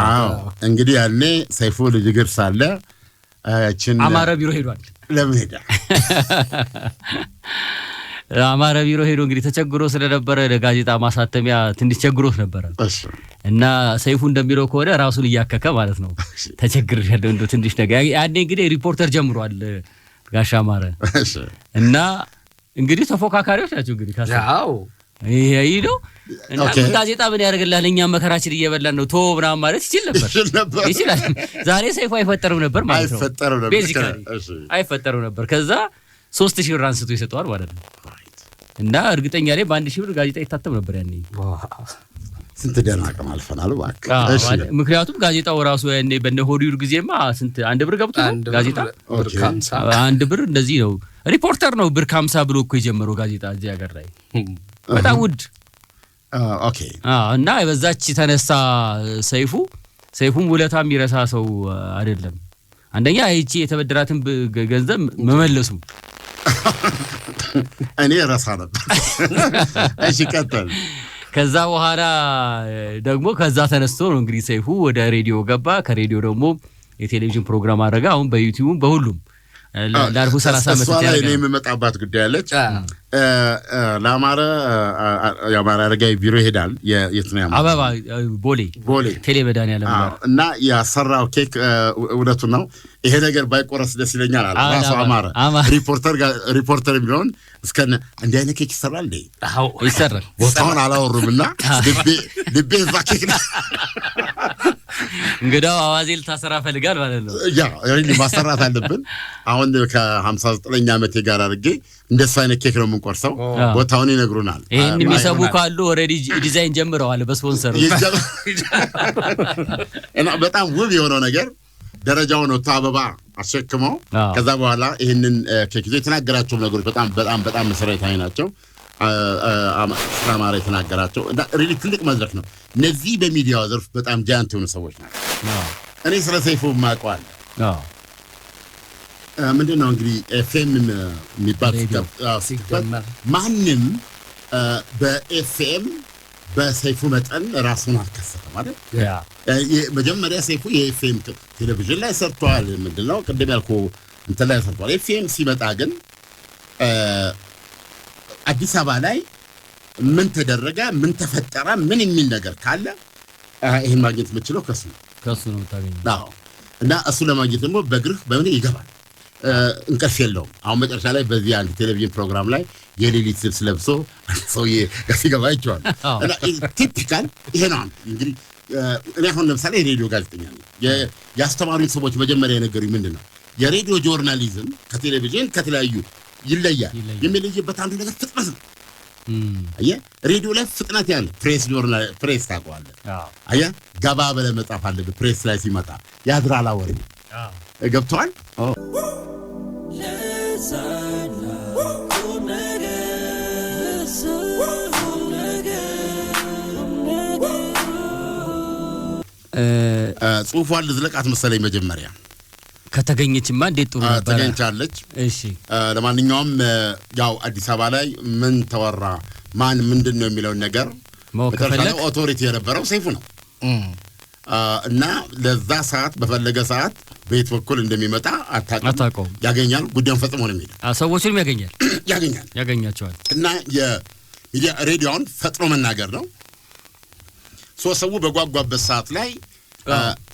እንግዲህ ያኔ ሰይፉ ልጅ ግር ሳለ አማረ ቢሮ ሄዷል። ለምን ሄዳ? አማረ ቢሮ ሄዶ እንግዲህ ተቸግሮ ስለነበረ ለጋዜጣ ማሳተሚያ ትንሽ ቸግሮት ነበር እና ሰይፉ እንደሚለው ከሆነ ራሱን እያከከ ማለት ነው ተቸግሬያለሁ እንደው ትንሽ ነገር ያኔ እንግዲህ ሪፖርተር ጀምሯል ጋሻ አማረ እና እንግዲህ ተፎካካሪዎች ናቸው እንግዲህ ካሳው ይሄ ነው እና ጋዜጣ ምን ያደርግልሃል እኛ መከራችን እየበላን ነው ቶብራ ማለት ይችላል። ዛሬ ሰይፉ አይፈጠርም ነበር ማለት ነው። አይፈጠርም ነበር። ከዛ 3000 ብር አንስቶ ይሰጣዋል ማለት ነው። እና እርግጠኛ ላይ በ1000 ብር ጋዜጣ ይታተም ነበር ያኔ። ስንት ደናቀም አልፈናል እባክህ። ምክንያቱም ጋዜጣው ራሱ ያኔ በነ ሆሊውድ ጊዜማ ስንት 1 ብር ገብቶ ጋዜጣ 1 ብር እንደዚህ ነው። ሪፖርተር ነው ብር 50 ብሎ እኮ የጀመረው ጋዜጣ እዚህ ሀገር ላይ በጣም ውድ። ኦኬ እና በዛች ተነሳ ሰይፉም ውለታ የሚረሳ ሰው አይደለም። አንደኛ አይቺ የተበደራትን ገንዘብ መመለሱ እኔ ረሳ ነበር። እሺ ቀጥል። ከዛ በኋላ ደግሞ ከዛ ተነስቶ ነው እንግዲህ ሰይፉ ወደ ሬዲዮ ገባ። ከሬዲዮ ደግሞ የቴሌቪዥን ፕሮግራም አደረገ። አሁን በዩቲዩብ በሁሉም ላርፉ 30 ዓመት ያለ እኔ የምመጣባት ጉዳይ አለች። ለአማራ ረጋይ ቢሮ ይሄዳል። የት ነው ያማራ? አበባ ቦሌ ቴሌቪዥን ያለ ማለት እና ያሰራው ኬክ እውነቱ ነው። ይሄ ነገር ባይቆረስ ደስ ይለኛል አለ ራሱ አማራ። ሪፖርተር ቢሆን እስከነ እንዲህ አይነት ኬክ ይሰራል እንዴ? አዎ ይሰራል። ቦታውን አላወሩምና ልቤ እዛ ኬክ እንግዲህ አዋዜል ታሰራ ፈልጋል ማለት ነው። ያ ሪሊ ማሰራት አለብን። አሁን ከ59 ዓመቴ ጋር አድርጌ እንደሱ አይነት ኬክ ነው የምንቆርሰው። ቦታውን ይነግሩናል። ይሄን የሚሰቡ ካሉ ኦሬዲ ዲዛይን ጀምረዋል በስፖንሰር እና በጣም ውብ የሆነው ነገር ደረጃውን ወጥቶ አበባ አሸክመው ከዛ በኋላ ይሄንን ኬክ ይዞ የተናገራቸው ነገሮች በጣም መሰረታዊ ናቸው። አማረ የተናገራቸው እና ሪሊ ትልቅ መድረክ ነው። እነዚህ በሚዲያው ዘርፍ በጣም ጃንት የሆኑ ሰዎች ናቸው። እኔ ስለ ሰይፉ ማቋል ምንድነው እንግዲህ ኤፍኤም የሚባል ማንም በኤፍኤም በሰይፉ መጠን ራሱን አልከሰተም ማለት መጀመሪያ ሰይፉ የኤፍኤም ቴሌቪዥን ላይ ሰርቷል። ምንድነው ቅድም ያልኩ እንትን ላይ ሰርቷል። ኤፍኤም ሲመጣ ግን አዲስ አበባ ላይ ምን ተደረገ፣ ምን ተፈጠረ፣ ምን የሚል ነገር ካለ ይሄን ማግኘት የምችለው ከሱ ነው ታገኘው። እና እሱ ለማግኘት ደግሞ በእግርህ በምን ይገባል፣ እንቅልፍ የለውም። አሁን መጨረሻ ላይ በዚህ አንድ ቴሌቪዥን ፕሮግራም ላይ የሌሊት ልብስ ለብሶ ሰውዬ ሲገባ ይችዋል። እና ቲፒካል ይሄ ነው እንግዲህ። እኔ አሁን ለምሳሌ የሬዲዮ ጋዜጠኛ ነኝ። ያስተማሩኝ ሰዎች መጀመሪያ የነገሩኝ ምንድን ነው የሬዲዮ ጆርናሊዝም ከቴሌቪዥን ከተለያዩ ይለያል። የሚለይበት አንዱ ነገር ፍጥነት ነው። አየህ ሬዲዮ ላይ ፍጥነት ያለ ፕሬስ ታውቀዋለህ። አየህ ገባ ብለህ መጻፍ አለብህ። ፕሬስ ላይ ሲመጣ ያድራል ወሬ ገብቶሃል። ጽሁፏን ልዝለቃት መሰለኝ መጀመሪያ ከተገኘችማ እንዴት ጥሩ ነበር። ተገኝቻለች። እሺ ለማንኛውም ያው አዲስ አበባ ላይ ምን ተወራ ማን ምንድነው የሚለውን ነገር በተለይ ኦቶሪቲ የነበረው ሰይፉ ነው። እና ለዛ ሰዓት በፈለገ ሰዓት በየት በኩል እንደሚመጣ አታውቅም። ያገኛል። ጉዳዩን ፈጽሞ ነው የሚሄድ። ሰዎችንም ያገኛቸዋል። እና የሬዲዮውን ፈጥኖ መናገር ነው። ሰው በጓጓበት ሰዓት ላይ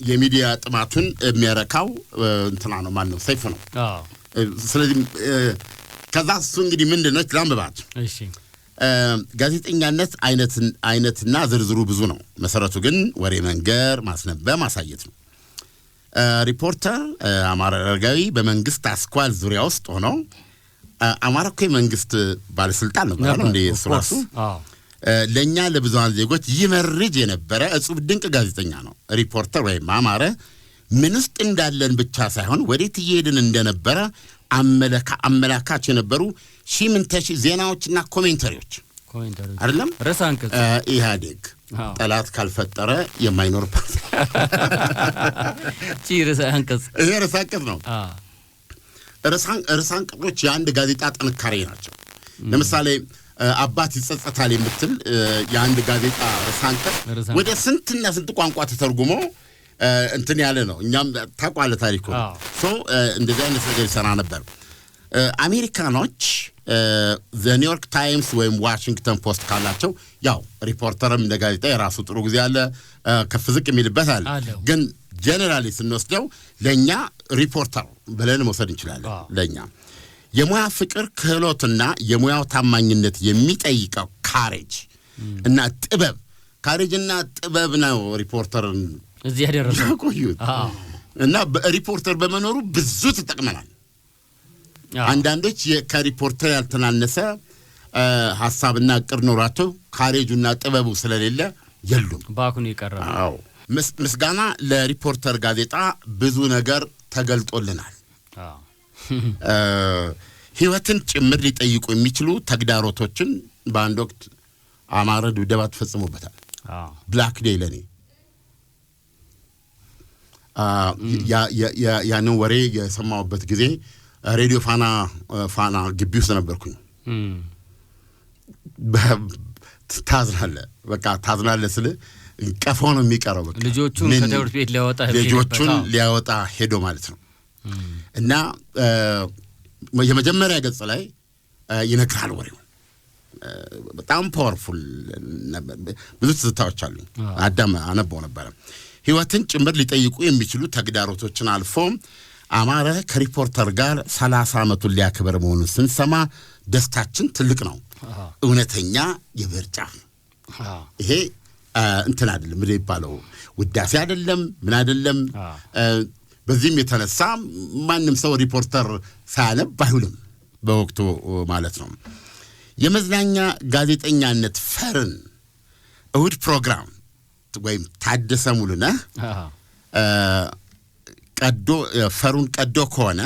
የሚዲያ ጥማቱን የሚያረካው እንትና ነው ማነው ሰይፉ ነው። ስለዚህ ከዛ እሱ እንግዲህ ምንድነው ላምባት። እሺ ጋዜጠኛነት አይነትና ዝርዝሩ ብዙ ነው። መሰረቱ ግን ወሬ መንገር፣ ማስነበብ፣ ማሳየት ነው። ሪፖርተር አማረ አረጋዊ በመንግስት አስኳል ዙሪያ ውስጥ ሆኖ አማራ እኮ የመንግስት ባለስልጣን ነው ማለት እንደ ሱራሱ ለኛ ለብዙሃን ዜጎች ይመርጅ የነበረ እጹብ ድንቅ ጋዜጠኛ ነው። ሪፖርተር ወይም አማረ ምን ውስጥ እንዳለን ብቻ ሳይሆን ወዴት እየሄድን እንደነበረ አመላካች የነበሩ ሺምንተሽ ዜናዎችና ኮሜንታሪዎች አይደለም። ረሳንከት ኢህአዴግ ጠላት ካልፈጠረ የማይኖር ፓርቲ ረሳንከት ነው። ረሳንከቶች የአንድ ጋዜጣ ጥንካሬ ናቸው። ለምሳሌ አባት ይጸጸታል የምትል የአንድ ጋዜጣ ረሳንከት ወደ ስንትና ስንት ቋንቋ ተተርጉሞ እንትን ያለ ነው። እኛም ታቋለ ታሪኩ እንደዚህ አይነት ነገር ይሰራ ነበር። አሜሪካኖች ኒውዮርክ ታይምስ ወይም ዋሽንግተን ፖስት ካላቸው ያው ሪፖርተርም እንደ ጋዜጣ የራሱ ጥሩ ጊዜ አለ፣ ከፍ ዝቅ የሚልበት አለ። ግን ጀነራሊ ስንወስደው ለኛ ሪፖርተር ብለን መውሰድ እንችላለን። ለኛ የሙያ ፍቅር ክህሎትና የሙያው ታማኝነት የሚጠይቀው ካሬጅ እና ጥበብ ነው ሪፖርተርን እዚህ ያደረሰው ቆዩት። እና በሪፖርተር በመኖሩ ብዙ ተጠቅመናል። አንዳንዶች ከሪፖርተር ያልተናነሰ ሐሳብና እቅድ ኖራቸው ካሬጁና ጥበቡ ስለሌለ የሉም፣ ባኩን ይቀራል። አዎ ምስጋና ለሪፖርተር ጋዜጣ ብዙ ነገር ተገልጦልናል። ህይወትን ጭምር ሊጠይቁ የሚችሉ ተግዳሮቶችን በአንድ ወቅት አማረ ድብደባ ተፈጽሞበታል። ብላክ ዴይ ለኔ ያንን ወሬ የሰማሁበት ጊዜ ሬዲዮ ፋና ግቢ ውስጥ ነበርኩኝ። ታዝናለህ ስለ ቀፎ ነው የሚቀረው። በቃ ልጆቹን ከትምህርት ቤት ሊያወጣ ሄዶ ማለት ነው። እና የመጀመሪያ ገጽ ላይ ይነግራል ወሬው። በጣም ፓወርፉል ብዙ ትዝታዎች አሉኝ። አነበው ነበረ። ህይወትን ጭምር ሊጠይቁ የሚችሉ ተግዳሮቶችን አልፎ አማረ ከሪፖርተር ጋር 30 ዓመቱን ሊያከብር መሆኑን ስንሰማ ደስታችን ትልቅ ነው። እውነተኛ የብዕር ጫፍ ይሄ እንትን አይደለም ምን ይባለው ውዳሴ አይደለም ምን አይደለም። በዚህም የተነሳ ማንም ሰው ሪፖርተር ሳያነብ አይውልም በወቅቱ ማለት ነው። የመዝናኛ ጋዜጠኛነት ፈርን እሁድ ፕሮግራም ወይም ታደሰ ሙሉነህ ፈሩን ቀዶ ከሆነ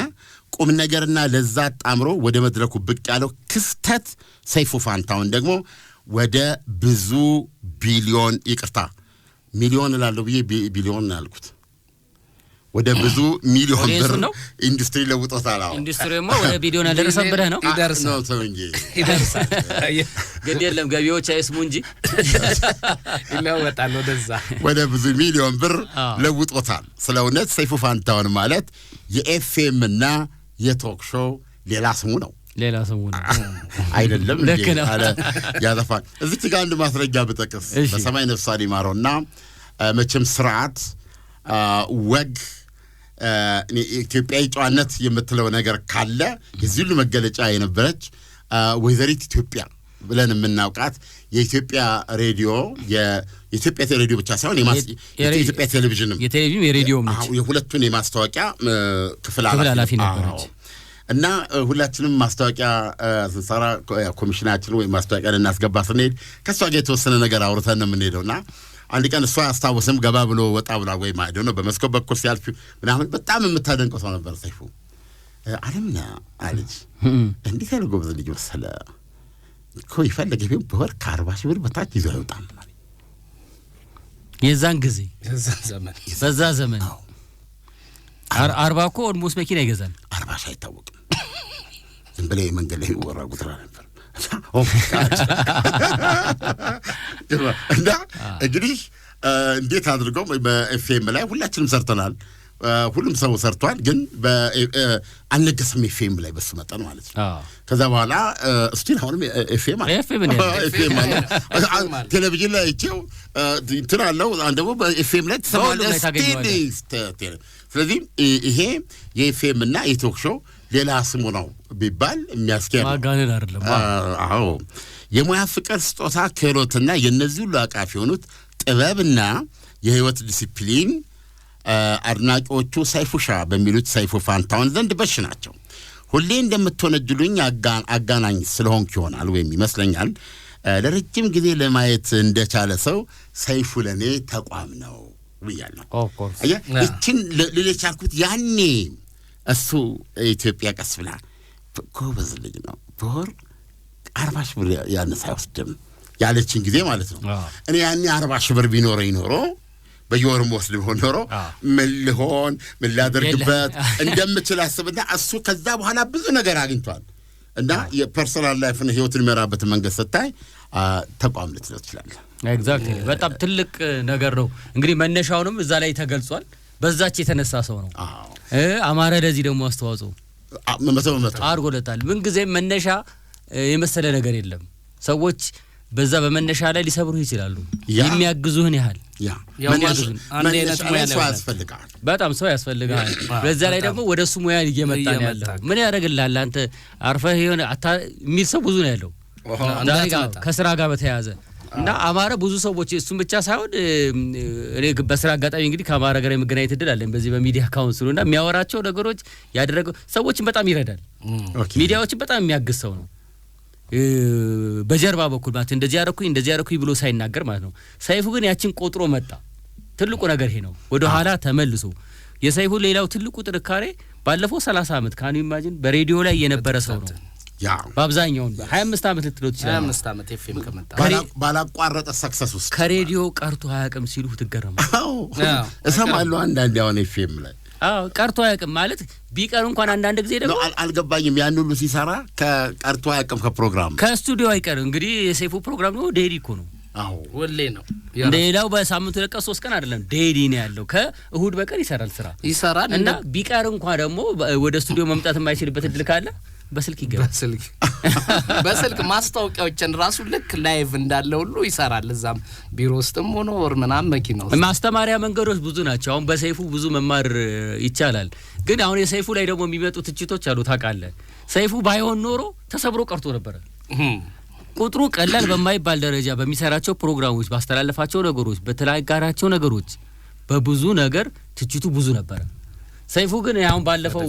ቁም ነገርና ለዛ ጣምሮ ወደ መድረኩ ብቅ ያለው ክስተት ሰይፉ ፋንታሁን ደግሞ ወደ ብዙ ቢሊዮን ሚሊዮን እላለሁ ብዬ ቢሊዮን ያልኩት ወደ ብዙ ሚሊዮን ብር ኢንዱስትሪ ለውጦታል። ኢንዱስትሪማ ወደ ቢሊዮን ያደረሰብህ ነው ነው ሰው እንጂ ግድ የለም ገቢዎች አይስሙ እንጂ ይለወጣል ወደ ብዙ ሚሊዮን ብር ለውጦታል። ስለ እውነት ሰይፉ ፋንታሁን ማለት የኤፍኤም እና የቶክ ሾው ሌላ ስሙ ነው አይደለም እንዴ አለ ያዘፋል። እዚህ ጋር አንድ ማስረጃ ብጠቅስ በሰማይ ነፍሳት ይማረውና መቼም ስርዓት ወግ ኢትዮጵያዊ ጨዋነት የምትለው ነገር ካለ የዚህ ሁሉ መገለጫ የነበረች ወይዘሪት ኢትዮጵያ ብለን የምናውቃት የኢትዮጵያ ሬዲዮ የኢትዮጵያ ሬዲዮ ብቻ ሳይሆን የኢትዮጵያ ቴሌቪዥንም የሬዲዮም ነች። የሁለቱን የማስታወቂያ ክፍል ኃላፊ ነበረች። እና ሁላችንም ማስታወቂያ ስንሰራ ኮሚሽናችን ወይ ማስታወቂያ ልናስገባ ስንሄድ ከሷ ጋር የተወሰነ ነገር አውርተን ነው የምንሄደውና አንድ ቀን እሷ አስታወሰም ገባ ብሎ ወጣ ብላ ወይ ማለት ነው በመስኮት በኩል ሲያልፍ ምናምን በጣም የምታደንቀው ሰው ነበር ሰይፉ። አለምና አለች እንዴት ያለ ጎበዝ ልጅ መሰለ እኮ ይፈልግ ቢሆን በወር ከ40 ሺህ ብር በታች ይዞ አይወጣም። የዛን ጊዜ በዛ ዘመን 40 እኮ ኦልሞስት መኪና ይገዛል። 40 ሺህ አይታወቅም። ዝም ብለ መንገድ ላይ ወራ ጉትራ ነበር። እና እንግዲህ እንዴት አድርገው በኤፍኤም ላይ ሁላችንም ሰርተናል። ሁሉም ሰው ሰርቷል። ግን አልነገሰም ኤፍኤም ላይ በሱ መጠን ማለት ነው። ከዛ በኋላ እስቲል አሁንም ኤፍኤም ቴሌቪዥን ላይ አይቼው እንትን አለው ደግሞ በኤፍኤም ላይ ተሰማለ ስቴዲ። ስለዚህ ይሄ የኤፍኤም እና የቶክ ሾው ሌላ ስሙ ነው ቢባል የሚያስኬድ ማጋነን አይደለም። አዎ የሙያ ፍቅር ስጦታ ክህሎትና የነዚህ ሁሉ አቃፊ የሆኑት ጥበብና የህይወት ዲሲፕሊን አድናቂዎቹ ሰይፉሻ በሚሉት ሰይፉ ፋንታሁን ዘንድ በሽ ናቸው። ሁሌ እንደምትወነጅሉኝ አጋናኝ ስለሆንኩ ይሆናል ወይም ይመስለኛል ለረጅም ጊዜ ለማየት እንደቻለ ሰው ሰይፉ ለኔ ተቋም ነው ብያለሁ። እቺን ለሌሎች አልኩት ያኔ እሱ ኢትዮጵያ ቀስ ብላ ጎበዝ ልጅ ነው በወር 40 ሺህ ብር ያነሳ አይወስድም ያለችን ጊዜ ማለት ነው። እኔ ያኔ 40 ሺህ ብር ቢኖረኝ ኖሮ በየወርም ወስድ ቢሆን ኖሮ ምን ላደርግበት እንደምችል አስብና እሱ ከዛ በኋላ ብዙ ነገር አግኝቷል እና የፐርሰናል ላይፍን ህይወትን የሚመራበት መንገድ ስታይ ተቋም ልትለው ትችላለህ። ኤግዛክትሊ በጣም ትልቅ ነገር ነው። እንግዲህ መነሻውንም እዛ ላይ ተገልጿል። በዛች የተነሳ ሰው ነው። አማረ ለዚህ ደግሞ አስተዋጽኦ አድርጎለታል። ምን ጊዜ መነሻ የመሰለ ነገር የለም። ሰዎች በዛ በመነሻ ላይ ሊሰብሩ ይችላሉ። የሚያግዙህን ያህል በጣም ሰው ያስፈልጋል። በዛ ላይ ደግሞ ወደ እሱ ሙያ እየመጣ ነው ያለው። ምን ያደርግልሃል አንተ አርፈህ የሆነ የሚል ሰው ብዙ ነው ያለው ከስራ ጋር በተያያዘ እና አማረ ብዙ ሰዎች እሱም ብቻ ሳይሆን እኔ በስራ አጋጣሚ እንግዲህ ከአማረ ጋር የመገናኘት እድል አለኝ በዚህ በሚዲያ ካውንስሉና የሚያወራቸው ነገሮች ያደረገው ሰዎችን በጣም ይረዳል። ሚዲያዎችን በጣም የሚያግዝ ሰው ነው። በጀርባ በኩል ማለት እንደዚህ ያረኩኝ ብሎ ሳይናገር ማለት ነው። ሰይፉ ግን ያችን ቆጥሮ መጣ። ትልቁ ነገር ይሄ ነው። ወደ ኋላ ተመልሶ የሰይፉ ሌላው ትልቁ ጥንካሬ ባለፈው 30 ዓመት ካኑ ኢማጂን በሬዲዮ ላይ የነበረ ሰው ነው። ያ በአብዛኛው 25 ዓመት ልትለው ትችላለህ። 25 ዓመት ኤፍኤም ከመጣ ባላቋረጠ ሰክሰስ ውስጥ ከሬዲዮ ቀርቶ አያውቅም ሲሉ ትገረማለህ። እሰማለሁ አንዳንዴ አሁን ኤፍኤም ላይ ቀርቶ አያውቅም ማለት ቢቀር እንኳን አንዳንድ ጊዜ ደግሞ አልገባኝም። ያን ሁሉ ሲሰራ ቀርቶ አያውቅም ከፕሮግራም ከስቱዲዮ አይቀርም። እንግዲህ የሰይፉ ፕሮግራም ነው ዴይሊ እኮ ነው። አዎ ወሌ ነው። ሌላው በሳምንቱ ለቀ 3 ቀን አይደለም ዴይሊ ነው ያለው። ከእሁድ በቀር ይሰራል እና ቢቀር እንኳን ደግሞ ወደ ስቱዲዮ መምጣት የማይችልበት እድል ካለ በስልክ ይገባል። በስልክ ማስታወቂያዎችን ራሱ ልክ ላይቭ እንዳለ ሁሉ ይሰራል። እዛም ቢሮ ውስጥም ሆኖ ወርመናም መኪና ውስጥ ማስተማሪያ መንገዶች ብዙ ናቸው። አሁን በሰይፉ ብዙ መማር ይቻላል። ግን አሁን የሰይፉ ላይ ደግሞ የሚመጡ ትችቶች አሉ ታውቃለህ። ሰይፉ ባይሆን ኖሮ ተሰብሮ ቀርቶ ነበር። ቁጥሩ ቀላል በማይባል ደረጃ በሚሰራቸው ፕሮግራሞች ባስተላለፋቸው ነገሮች በተላጋራቸው ነገሮች በብዙ ነገር ትችቱ ብዙ ነበር። ሰይፉ ግን አሁን ባለፈው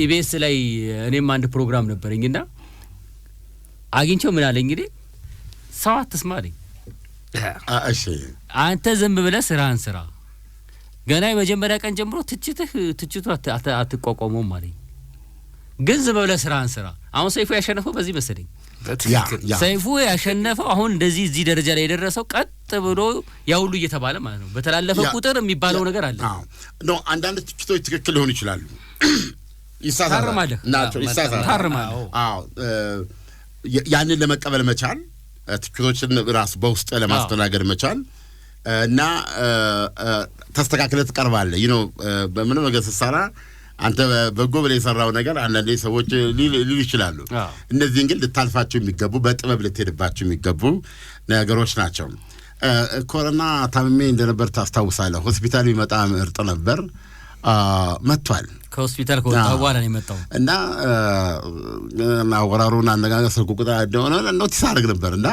ኢቢኤስ ላይ እኔም አንድ ፕሮግራም ነበርኝና አግኝቼው ምን አለኝ እንግዲህ ሰው አትስማልኝ እሺ አንተ ዝም ብለህ ስራህን ስራ ገና የመጀመሪያ ቀን ጀምሮ ትችቱ አትቋቋመውም አለኝ ግን ዝም ብለህ ስራህን ስራ አሁን ሰይፉ ያሸነፈው በዚህ መሰለኝ ሰይፉ ያሸነፈው አሁን እንደዚህ እዚህ ደረጃ ላይ የደረሰው ቀጥ ብሎ ያው ሁሉ እየተባለ ማለት ነው በተላለፈ ቁጥር የሚባለው ነገር አለ ነው አንዳንድ ትችቶች ትክክል ሊሆኑ ይችላሉ ይሳሳታሉ ናቸው ይሳሳታሉ አዎ ያንን ለመቀበል መቻል ትችቶችን ራስ በውስጥ ለማስተናገድ መቻል እና ተስተካክለህ ትቀርባለህ በምን ነገር ስትሰራ አንተ በጎ ብለህ የሰራው ነገር አንዳንዴ ሰዎች ሊሉ ይችላሉ እነዚህን ግን ልታልፋቸው የሚገቡ በጥበብ ልትሄድባቸው የሚገቡ ነገሮች ናቸው ኮሮና ታምሜ እንደነበር ታስታውሳለህ ሆስፒታል ቢመጣ ምርጥ ነበር መጥቷል ከሆስፒታል ከወጣ በኋላ ነው የመጣው እና ወራሩን አነጋገር ስልኩ ቁጣ እንደሆነ ኖቲስ አድርግ ነበርና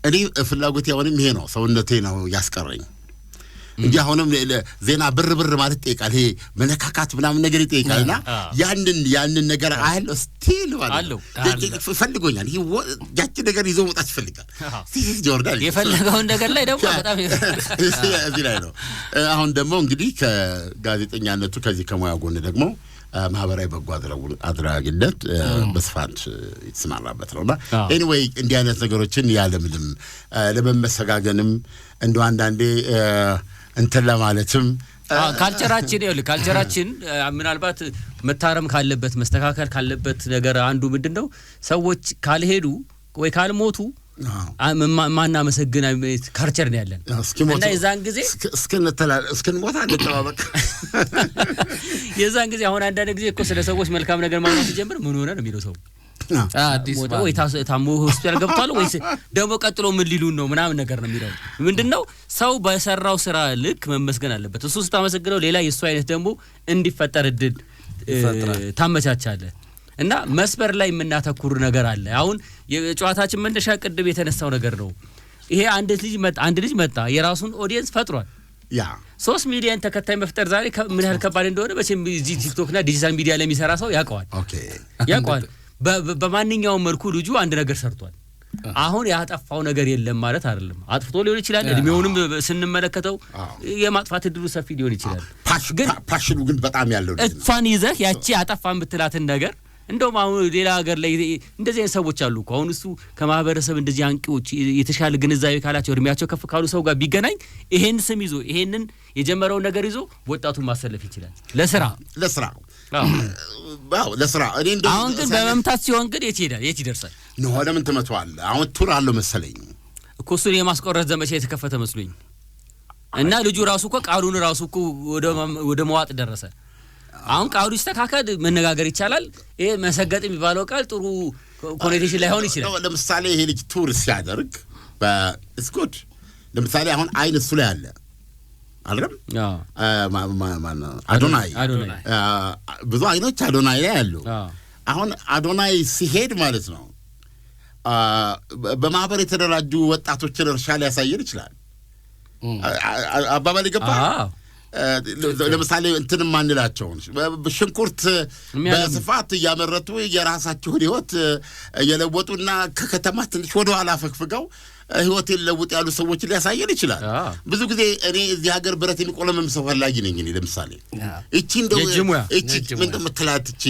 እኔ ፍላጎቴ አሁንም ይሄ ነው ሰውነቴ ነው ያስቀረኝ እንጂ አሁንም ዜና ብር ማለት ይጠይቃል ይሄ መነካካት ምናምን ነገር ይጠይቃልና ያንን ነገር አይል ስቲል ማለት ፈልጎኛል ይሄ ያቺ ነገር ይዞ መውጣት ይፈልጋል ሲስ ጆርዳን የፈለገው ነገር ላይ ደግሞ በጣም እዚህ ላይ ነው አሁን ደግሞ እንግዲህ ከጋዜጠኛነቱ ከዚህ ከሙያ ጎን ደግሞ ማህበራዊ በጎ አድራጊነት በስፋት ይስማራበት ነውና ኤኒዌይ እንዲህ አይነት ነገሮችን ያለምንም ለመመሰጋገንም እንደው አንዳንዴ እንትን ለማለትም ካልቸራችን ምናልባት መታረም ካለበት መስተካከል ካለበት ነገር አንዱ ምንድነው ሰዎች ካልሄዱ ወይ ካልሞቱ ማና መሰግና ካልቸር ነው ያለን እና የዛን ጊዜ እስክንሞት አንተባበቅ የዛን ጊዜ አሁን አንዳንድ ጊዜ እኮ ስለ ሰዎች መልካም ነገር ማውራት ሲጀምር ምን ሆነ ነው የሚለው ሰው አዲስ ወይ ታሞ ሆስፒታል ገብቷል ወይስ ደግሞ ቀጥሎ ምን ሊሉን ነው ምናምን ነገር ነው የሚለው ምንድነው ሰው በሰራው ስራ ልክ መመስገን አለበት እሱ ስታመሰግነው ሌላ የሱ አይነት ደግሞ እንዲፈጠር እድል ታመቻቻለህ እና መስበር ላይ የምናተኩር ነገር አለ አሁን የጨዋታችን መነሻ ቅድም የተነሳው ነገር ነው ይሄ አንድ ልጅ መጣ የራሱን ኦዲየንስ ፈጥሯል 3 ሚሊዮን ተከታይ መፍጠር ዛሬ ምን ያህል ከባድ እንደሆነ በቼም እዚህ ቲክቶክና ዲጂታል ሚዲያ ላይ የሚሰራ ሰው ያውቀዋል በማንኛውም መልኩ ልጁ አንድ ነገር ሰርቷል አሁን ያጠፋው ነገር የለም ማለት አይደለም አጥፍቶ ሊሆን ይችላል እድሜውንም ስንመለከተው የማጥፋት እድሉ ሰፊ ሊሆን ይችላል ግን ፓሽኑ ግን በጣም ያለው ነው እሷን ይዘህ ያቺ አጠፋን ብትላትን ነገር እንደውም አሁን ሌላ ሀገር ላይ እንደዚህ አይነት ሰዎች አሉ እኮ አሁን እሱ ከማህበረሰብ እንደዚህ አንቂዎች የተሻለ ግንዛቤ ካላቸው እድሜያቸው ከፍ ካሉ ሰው ጋር ቢገናኝ ይሄን ስም ይዞ ይሄንን የጀመረው ነገር ይዞ ወጣቱን ማሰለፍ ይችላል ለስራ እኔ እንደው አሁን ግን በመምታት ሲሆን ግን የት ይደርሳል ነው ለምን ተመቷል አሁን ቱር አለው መሰለኝ እኮ እሱን የማስቆረጥ ዘመቻ የተከፈተ መስሎኝ እና ልጁ ራሱ እኮ ቃሉን ራሱ እኮ ወደ መዋጥ ደረሰ አሁን ቃሉ ይስተካከል መነጋገር ይቻላል ይሄ መሰገጥ የሚባለው ቃል ጥሩ ኮኔክሽን ላይ ሆነ ይችላል ለምሳሌ ይሄ ልጅ ቱር ሲያደርግ በስኩት ለምሳሌ አሁን አይን እሱ ላይ አለ አይደለም አዶናይ ብዙ አይኖች አዶናይ ላይ አሉ አሁን አዶናይ ሲሄድ ማለት ነው በማህበር የተደራጁ ወጣቶችን እርሻ ሊያሳየን ይችላል አባባል ይገባል ለምሳሌ እንትን ማንላቸው ሽንኩርት በስፋት ያመረቱ የራሳቸውን ህይወት የለወጡና ከከተማ ትንሽ ወደ ኋላ ፈክፍገው ህይወትን ለውጥ ያሉ ሰዎች ሊያሳየን ይችላል ብዙ ጊዜ እኔ እዚህ ሀገር ብረት የሚቆለመም ሰው ፈላጊ ነኝ እኔ ለምሳሌ እቺ እንደው እቺ ምን እንደምትላት እቺ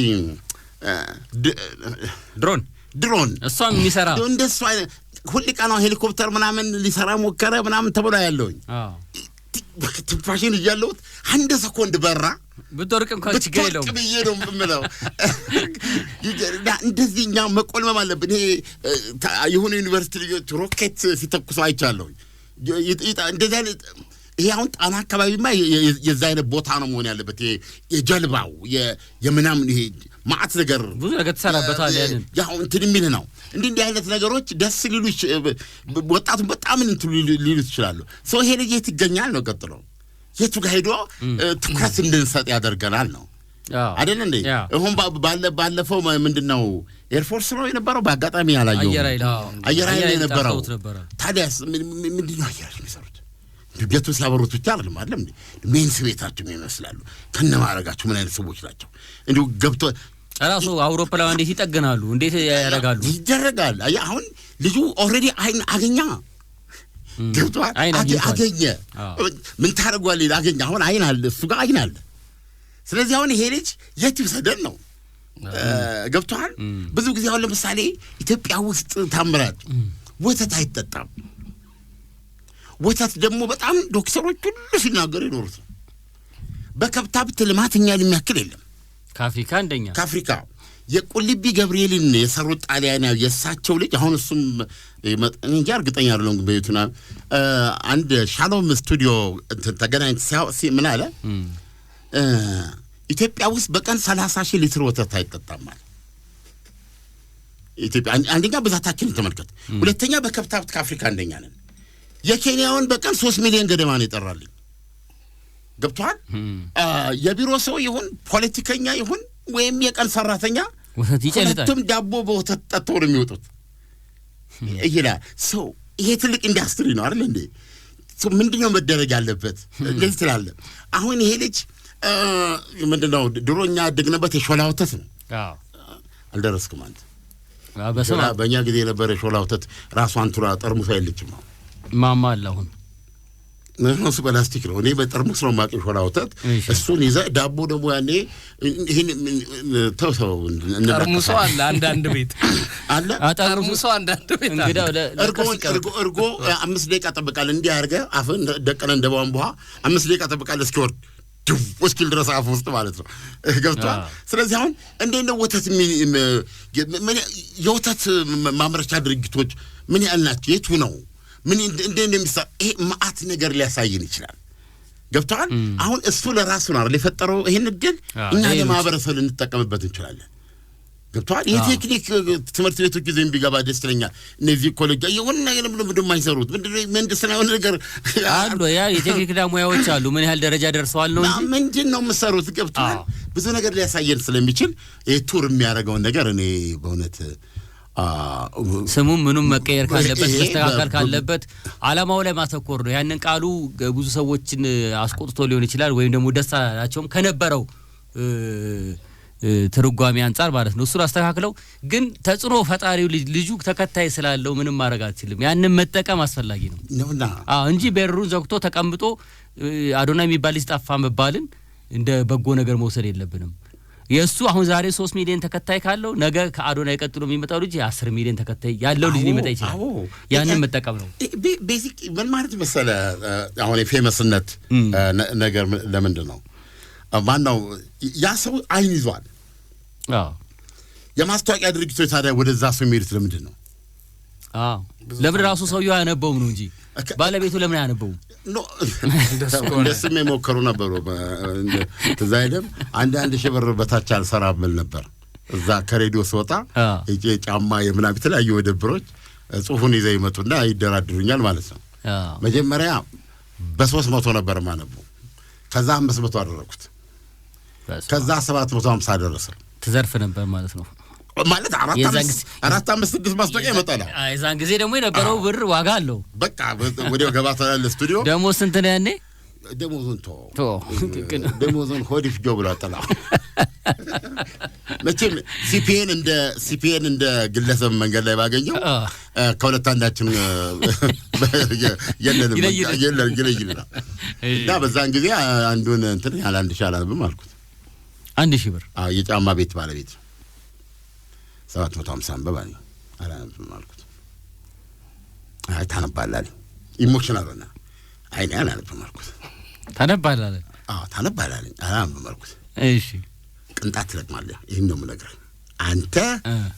ድሮን እሷም የሚሰራ እንደሱ አይነት ሁሉ ቀን ሄሊኮፕተር ምናምን ሊሰራ ሞከረ ምናምን ተብሎ ያለውኝ ትንፋሽን እያለሁት አንድ ሰኮንድ በራ ብትወርቅ እንኳን ችግር የለውም ብዬ ነው የምለው እንደዚህኛ መቆልመም አለብን ይሄ የሆነ ዩኒቨርሲቲ ልጆች ሮኬት ሲተኩሱ አይቻለሁ እንደዚህ አይነት ይሄ አሁን ጣና አካባቢማ የዛ አይነት ቦታ ነው መሆን ያለበት ይሄ የጀልባው የምናምን ይሄ ማዕት ነገር ብዙ ነገር ተሰራበታል ያው እንትን የሚል ነው እንዲህ አይነት ነገሮች ደስ ሊሉሽ ወጣቱን በጣም እንትን ሊሉት ይችላሉ ሰው ይሄ ልጅ የት ይገኛል ነው ቀጥሎ የቱ ጋር ሄዶ ትኩረት እንድንሰጥ ያደርገናል ነው አይደል እንዴ? አሁን ባለፈው ምንድነው ኤርፎርስ ነው የነበረው በአጋጣሚ ያላየው አየር ኃይል የነበረው ታዲያስ ምንድነው አየር ኃይል የሚሰሩት ጀቱ ሲያበሩት ብቻ አይደለም አይደል እንዴ ሜንስ ቤታቸው ይመስላሉ ከነማረጋቸው ምን አይነት ሰዎች ናቸው እንዴ ገብቶ ራሱ አውሮፕላን እንዴት ይጠገናሉ እንዴት ያደርጋሉ ይደረጋል አሁን ልጁ ኦሬዲ አይን አገኛ ገብቷል አገኘ ምን ታረጋለህ አገኘ አሁን አይን አለ እሱ ጋር አይን አለ ስለዚህ አሁን ይሄ ልጅ የት ይሰደን ነው ገብቷል ብዙ ጊዜ አሁን ለምሳሌ ኢትዮጵያ ውስጥ ታምራት ወተት አይጠጣም ወተት ደግሞ በጣም ዶክተሮች ሁሉ ሲናገሩ ይኖሩት በከብት ሀብት ልማትኛ የሚያክል የለም ከአፍሪካ እንደኛ ከአፍሪካ የቁልቢ ገብርኤልን የሰሩት ጣሊያናዊ የሳቸው ልጅ አሁን እሱም እንጃ እርግጠኛ አይደለም በዩቱና አንድ ሻሎም ስቱዲዮ ተገናኝተው ምን አለ ኢትዮጵያ ውስጥ በቀን 30,000 ሊትር ወተት አይጠጣም ማለት ኢትዮጵያ አንደኛ ብዛታችን ተመልከት ሁለተኛ በከብት ሀብት ከአፍሪካ አንደኛ ነን የኬንያውን በቀን 3 ሚሊዮን ገደማ ነው ይጠራልኝ ገብቷል የቢሮ ሰው ይሁን ፖለቲከኛ ይሁን ወይም የቀን ሰራተኛ ወተት ይጨልጣል ሁለቱም ዳቦ በወተት ጠጥተው ነው የሚወጡት ይሄላ ሰው ይሄ ትልቅ ኢንዱስትሪ ነው አይደል እንዴ ምንድነው መደረግ ያለበት ለዚህ ትላለ አሁን ይሄ ልጅ ምንድነው ድሮኛ ደግነበት የሾላ ወተት ነው አልደረስኩም አንተ በእኛ ጊዜ የነበረ የሾላ ወተት ራሷን ቱራ ጠርሙሳ የለችም ማማ አላሁን ነው ፕላስቲክ ነው እኔ በጠርሙስ ነው ማቀው ሾላ ወተት እሱን ይዘ ዳቦ ደግሞ ያኔ ይሄን ተውሰው ጠርሙሱ አለ አንዳንድ ቤት አለ ጠርሙሱ አንዳንድ ቤት እርጎ 5 ደቂቃ ጠብቃል እንዲህ አርገ አፍን ደቀነ እንደባውን በኋላ 5 ደቂቃ ጠብቃል እስኪወርድ ወስኪል ድረስ አፍ ውስጥ ማለት ነው ገብቷል ስለዚህ አሁን እንዴት ነው ወተት የወተት ማምረቻ ድርጅቶች ምን ያህል ናቸው የቱ ነው ምን እንዴት እንደሚሰራ ይሄ ማአት ነገር ሊያሳየን ይችላል ገብቷል አሁን እሱ ለራሱ ነው አይደል የፈጠረው ይሄን እድል እኛ ለማህበረሰብ ልንጠቀምበት እንችላለን ገብቷል የቴክኒክ ትምህርት ቤቶች ጊዜም ቢገባ ደስ ይለኛል እነዚህ ኮሌጅ የሆነ ነገር ምንም አይሰሩት ምንድነው የሆነ ነገር አሉ ያ የቴክኒክ ሙያዎች አሉ ምን ያህል ደረጃ ደርሰዋል ነው እንጂ ምንድነው የምሰሩት ገብቷል ብዙ ነገር ሊያሳየን ስለሚችል ይሄ ቱር የሚያደርገው ነገር እኔ በእውነት ስሙ ምኑም መቀየር ካለበት መስተካከል ካለበት አላማው ላይ ማተኮር ነው ያንን ቃሉ ብዙ ሰዎችን አስቆጥቶ ሊሆን ይችላል ወይም ደግሞ ደስታቸውም ከነበረው ትርጓሜ አንፃር ማለት ነው እሱ አስተካክለው ግን ተጽኖ ፈጣሪው ልጁ ተከታይ ስላለው ምንም ማድረግ አትችልም ያንን መጠቀም አስፈላጊ ነው ነውና እንጂ በሩን ዘግቶ ተቀምጦ አዶናይ የሚባል ይጣፋ መባልን እንደ በጎ ነገር መውሰድ የለብንም የሱ አሁን ዛሬ 3 ሚሊዮን ተከታይ ካለው ነገ ከአዶናይ ቀጥሎ የሚመጣው ልጅ 10 ሚሊዮን ተከታይ ያለው ልጅ ሊመጣ ይችላል ያንን መጠቀም ነው ቤዚክ ምን ማለት መሰለ አሁን የፌመስነት ነገር ለምንድን ነው ማነው ያ ሰው አይን ይዟል የማስታወቂያ ድርጅቶች ታዲያ ወደዛ ሰው የሚሄዱት ለምንድን ነው ለምን ራሱ ሰውየው አያነበውም ነው እንጂ ባለቤቱ ለምን አያነበውም እንደስም የሞከሩ ነበሩ ተዛይደም አንድ ሺህ ብር በታች አልሰራም ብል ነበር እዛ ከሬዲዮ ሲወጣ የጫማ የምናብ የተለያዩ ወደብሮች ጽሁፉን ይዘው ይመጡና ይደራድሩኛል ማለት ነው መጀመሪያ በ300 ነበር ማነበው ከዛ 500 አደረኩት ከዛ 750 ደረሰ ተዘርፍ ነበር ማለት ነው ማለት 4-5-6 ማስታወቂያ ይመጣል አይዛን ጊዜ ደግሞ የነበረው ብር ዋጋ አለው በቃ ወዲያው ገባታ ለስቱዲዮ ደግሞ ስንት ነው ያኔ ደሞዙን ሆዲፍ ጆብ ብሏጣላ መቼም ሲፒኤን እንደ ግለሰብ መንገድ ላይ ባገኘው ከሁለት አንዳችን ይለይልና እና በዛን ጊዜ አንዱን እንትን ያለ 1000 አላልኩም አልኩት 1000 ብር የጫማ ቤት ባለቤት 750 በባኒ አላልኩም አልኩት ታነባላል ኢሞሽናል ሆነ አይኔ አላልኩም አልኩት ታነባላል ታነባላል አላልኩም አልኩት እሺ ቅንጣት ለቅማለህ ይሄን ነው የምነግርህ አንተ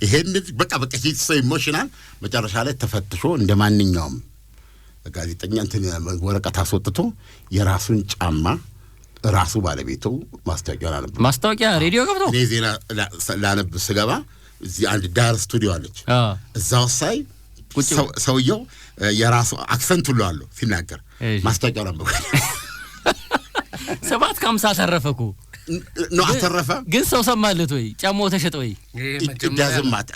ይሄን በቃ ሂስ ኢሞሽናል መጨረሻ ላይ ተፈትሾ እንደማንኛውም ጋዜጠኛ እንትን ወረቀት አስወጥቶ የራሱን ጫማ ራሱ ባለቤቱ ማስታወቂያ ሬዲዮ ገብቶ እኔ ዜና ላነብ ስገባ እዚህ አንድ ዳር ስቱዲዮ አለች እዛው ሳይ ሰውየው የራሱ አክሰንት ሁሉ አለው ሲናገር ማስታወቂያው ነበር 750 ተረፈኩ ነው አተረፈ። ግን ሰው ሰማለት ወይ ጫማው ተሸጠ ወይ ዳዝማት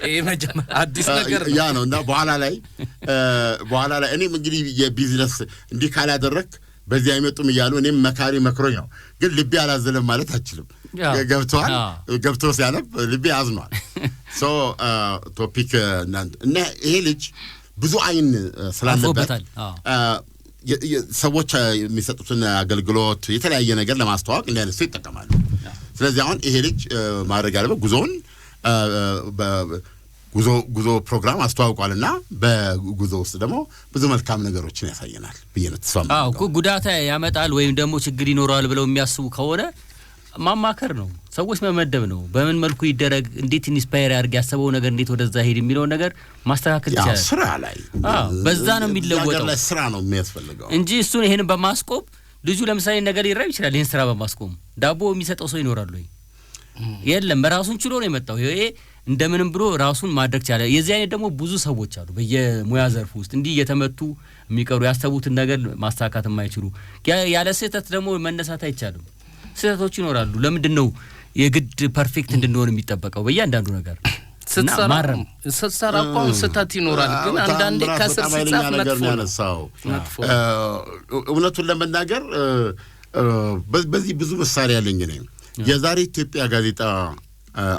ይሄ መጀመሪያ አዲስ ነገር ያ ነው። እና በኋላ ላይ እኔም እንግዲህ የቢዝነስ እንዲህ ካላደረክ በዚህ አይመጡም እያሉ እኔም መካሪ መክሮኝ ነው። ግን ልቤ አላዘለም ማለት አችልም። ገብቶ ሲያነብ ልቤ አዝኗል። ሶ ቶፒክ እና ይሄ ልጅ ብዙ አይን ስላለበት ሰዎች የሚሰጡትን አገልግሎት የተለያየ ነገር ለማስተዋወቅ እንዲያነሱ ይጠቀማሉ። ስለዚህ አሁን ይሄ ልጅ ማድረግ ያለበት ጉዞ ፕሮግራም አስተዋውቋልና በጉዞ ውስጥ ደግሞ ብዙ መልካም ነገሮችን ያሳየናል ብዬ ነው ተስፋ ማድረግ። እኮ ጉዳታ ያመጣል ወይም ደግሞ ችግር ይኖራል ብለው የሚያስቡ ከሆነ ማማከር ነው፣ ሰዎች መመደብ ነው። በምን መልኩ ይደረግ፣ እንዴት ኢንስፓየር ያርግ፣ ያሰበው ነገር እንዴት ወደዛ ሄድ የሚለው ነገር ማስተካከል ይችላል። ስራ ላይ በዛ ነው የሚለወጠው። ስራ ነው የሚያስፈልገው እንጂ እሱን ይሄን በማስቆም ልጁ ለምሳሌ ነገር ይራብ ይችላል። ይሄን ስራ በማስቆም ዳቦ የሚሰጠው ሰው ይኖራል ወይ? የለም። ራሱን ችሎ ነው የመጣው። ይሄ እንደምንም ብሎ ራሱን ማድረግ ቻለ። የዚህ አይነት ደግሞ ብዙ ሰዎች አሉ በየሙያ ዘርፍ ውስጥ እንዲህ እየተመቱ የሚቀሩ ያስተቡትን ነገር ማስተካከል የማይችሉ። ያለ ስህተት ደግሞ መነሳት አይቻልም። ስህተቶች ይኖራሉ። ለምንድን ነው የግድ ፐርፌክት እንድንሆን የሚጠበቀው? በእያንዳንዱ ነገር ስትሰራ እኮ ስህተት ይኖራል። ግን አንዳንዴ ከስር ሲጻፍ ነገር ነው ያነሳው። እውነቱን ለመናገር በዚህ ብዙ ምሳሌ ያለኝ ነኝ። የዛሬ ኢትዮጵያ ጋዜጣ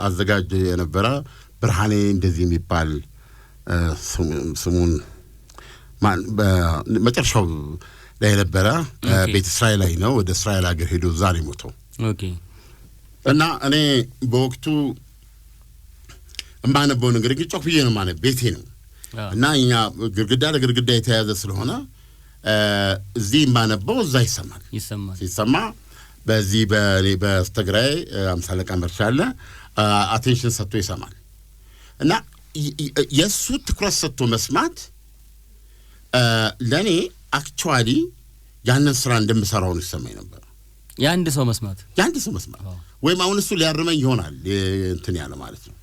አዘጋጅ የነበረ ብርሃኔ እንደዚህ የሚባል ስሙን መጨረሻው ላይ የነበረ ቤተ እስራኤል ላይ ነው። ወደ እስራኤል ሀገር ሄዶ ዛሬ ሞቶ እና እኔ በወቅቱ እማነበው ነገር ግን ጮክ ብዬ ነው ማለት ቤቴ ነው እና እኛ ግድግዳ ለግድግዳ የተያዘ ስለሆነ እዚህ እማነበው እዛ ሲሰማ በዚህ በስተግራይ አምሳለቃ መርሻለ አቴንሽን ሰጥቶ ይሰማል እና የሱ ትኩረት ሰጥቶ መስማት ለኔ አክቹአሊ ያንን ስራ እንደምሰራው ነው ይሰማኝ ነበር። ያንድ ሰው መስማት ወይም አሁን እሱ ሊያርመኝ ይሆናል እንትን ያለ ማለት ነው።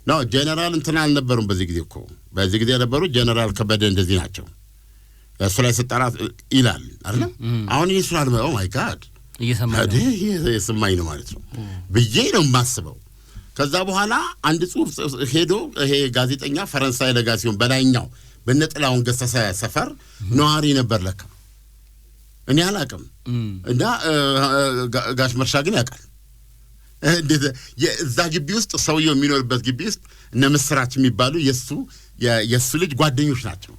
ነው ጄነራል እንትን አልነበሩም በዚህ ጊዜ እኮ በዚህ ጊዜ የነበሩ ጄነራል ከበደ እንደዚህ ናቸው። እሱ ላይ ስጠራት ይላል አይደል? አሁን ይሄ ስራ ኦ ማይ ጋድ እየሰማኝ ነው ማለት ነው ብዬ ነው የማስበው። ከዛ በኋላ አንድ ጽሁፍ ሄዶ ይሄ ጋዜጠኛ ፈረንሳይ ለጋሲዮን በላይኛው በነጥላውን ገሰሰ ሰፈር ነዋሪ ነበር ለካ እኔ አላቅም እና ጋሽ መርሻ ግን ያውቃል። እንዴት የዛ ግቢ ውስጥ ሰውየው የሚኖርበት ግቢ ውስጥ እነ ምስራች የሚባሉ የሱ ልጅ ጓደኞች ናቸው።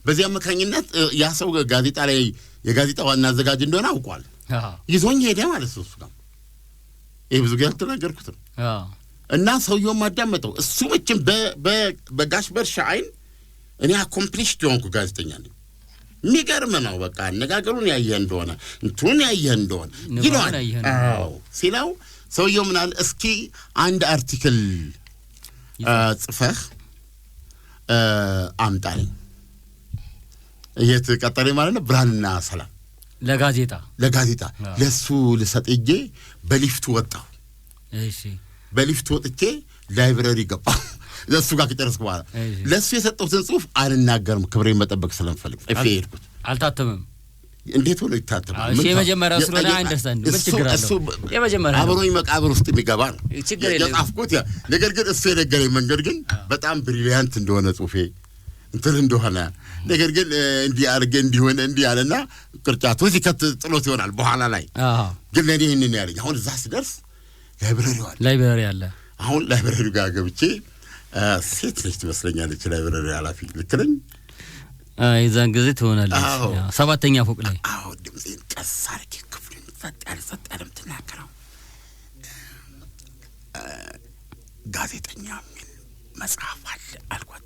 በዚህ አመካኝነት ያ ሰው ጋዜጣ ላይ የጋዜጣ ዋና አዘጋጅ እንደሆነ አውቋል። ይዞኝ ሄደ ማለት ነው። እሱ ጋር ይሄ ብዙ ጊዜ አልተናገርኩት እና ሰውየው ማዳመጠው እሱ መቼም በጋሽ መርሻ አይን እኔ አኮምፕሊሽድ ሆንኩ ጋዜጠኛ ነኝ። የሚገርም ነው። በቃ አነጋገሩን ያየህ እንደሆነ እንትኑን ያየህ እንደሆነ ይለዋል። አዎ ሲለው ሰውየው ምን አለ እስኪ አንድ አርቲክል ጽፈህ አምጣልኝ። እየተቀጠረ ማለት ነው ብርሃንና ሰላም ለጋዜጣ ለሱ ልሰጥጄ በሊፍቱ ወጣሁ። እሺ በሊፍቱ ወጥቼ ላይብረሪ ገባሁ። ለሱ ጋር ከጨረስኩ በኋላ ለሱ የሰጠሁትን ጽሁፍ አልናገርም ክብሬን መጠበቅ ስለምፈልግ ጽፌ ሄድኩት። አልታተመም። እንዴት ሆኖ ይታተማል? እሺ የመጀመሪያው ስለሆነ አንደርስታንድ ምን ችግር አለው? የመጀመሪያው አብሮኝ መቃብር ውስጥ የሚገባ ነው የጻፍኩት። ነገር ግን እሱ የነገረኝ መንገድ ግን በጣም ብሪሊያንት እንደሆነ ጽሁፌ እንትን እንደሆነ ነገር ግን እንዲህ አድርጌ እንዲሆነ እንዲህ ያለና ቅርጫቱ ሲከት ጥሎት ይሆናል በኋላ ላይ ግን ለኔ ይሄንን ያለኝ አሁን እዛ ስደርስ ላይብረሪ አለ። አሁን ላይብረሪ ጋር ገብቼ ሴት ልጅ ትመስለኛለች ላይብረሪ ኃላፊ ልክ ነኝ? የዛን ጊዜ ትሆናለች። ሰባተኛ ፎቅ ላይ አዎ ድምጼን ቀስ አድርጌ ክፍሉን ፈጣን የምትናገረው ጋዜጠኛ የሚል መጽሐፍ አለ አልኳት።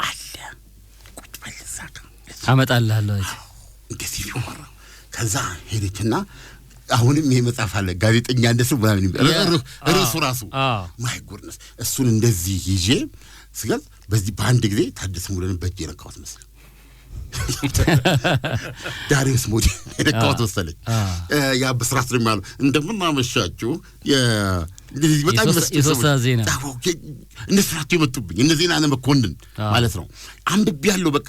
አለ ቁጭ በል እዛ ጋር አመጣልሃለሁ እንደዚህ ይወራ። ከዛ ሄደችና አሁንም ይሄ መጽሐፍ አለ ጋዜጠኛ እንደሱ ምናምን ርዕሱ ራሱ ማይ ጉድነስ እሱን እንደዚህ ይዤ ስገልጽ በዚህ በአንድ ጊዜ ታደሰ ሙሉን በእጄ ነካሁት መሰለኝ። ዳሪዮስ ሞዲ የነካሁት መሰለኝ። ያ በስራት ነው የሚያለው እንደምን አመሻችሁ እንግዲህ በጣም ዜና እነሱ ናቸው የመጡብኝ እነዚህ ናነ መኮንን ማለት ነው። አንብቤ ያለው በቃ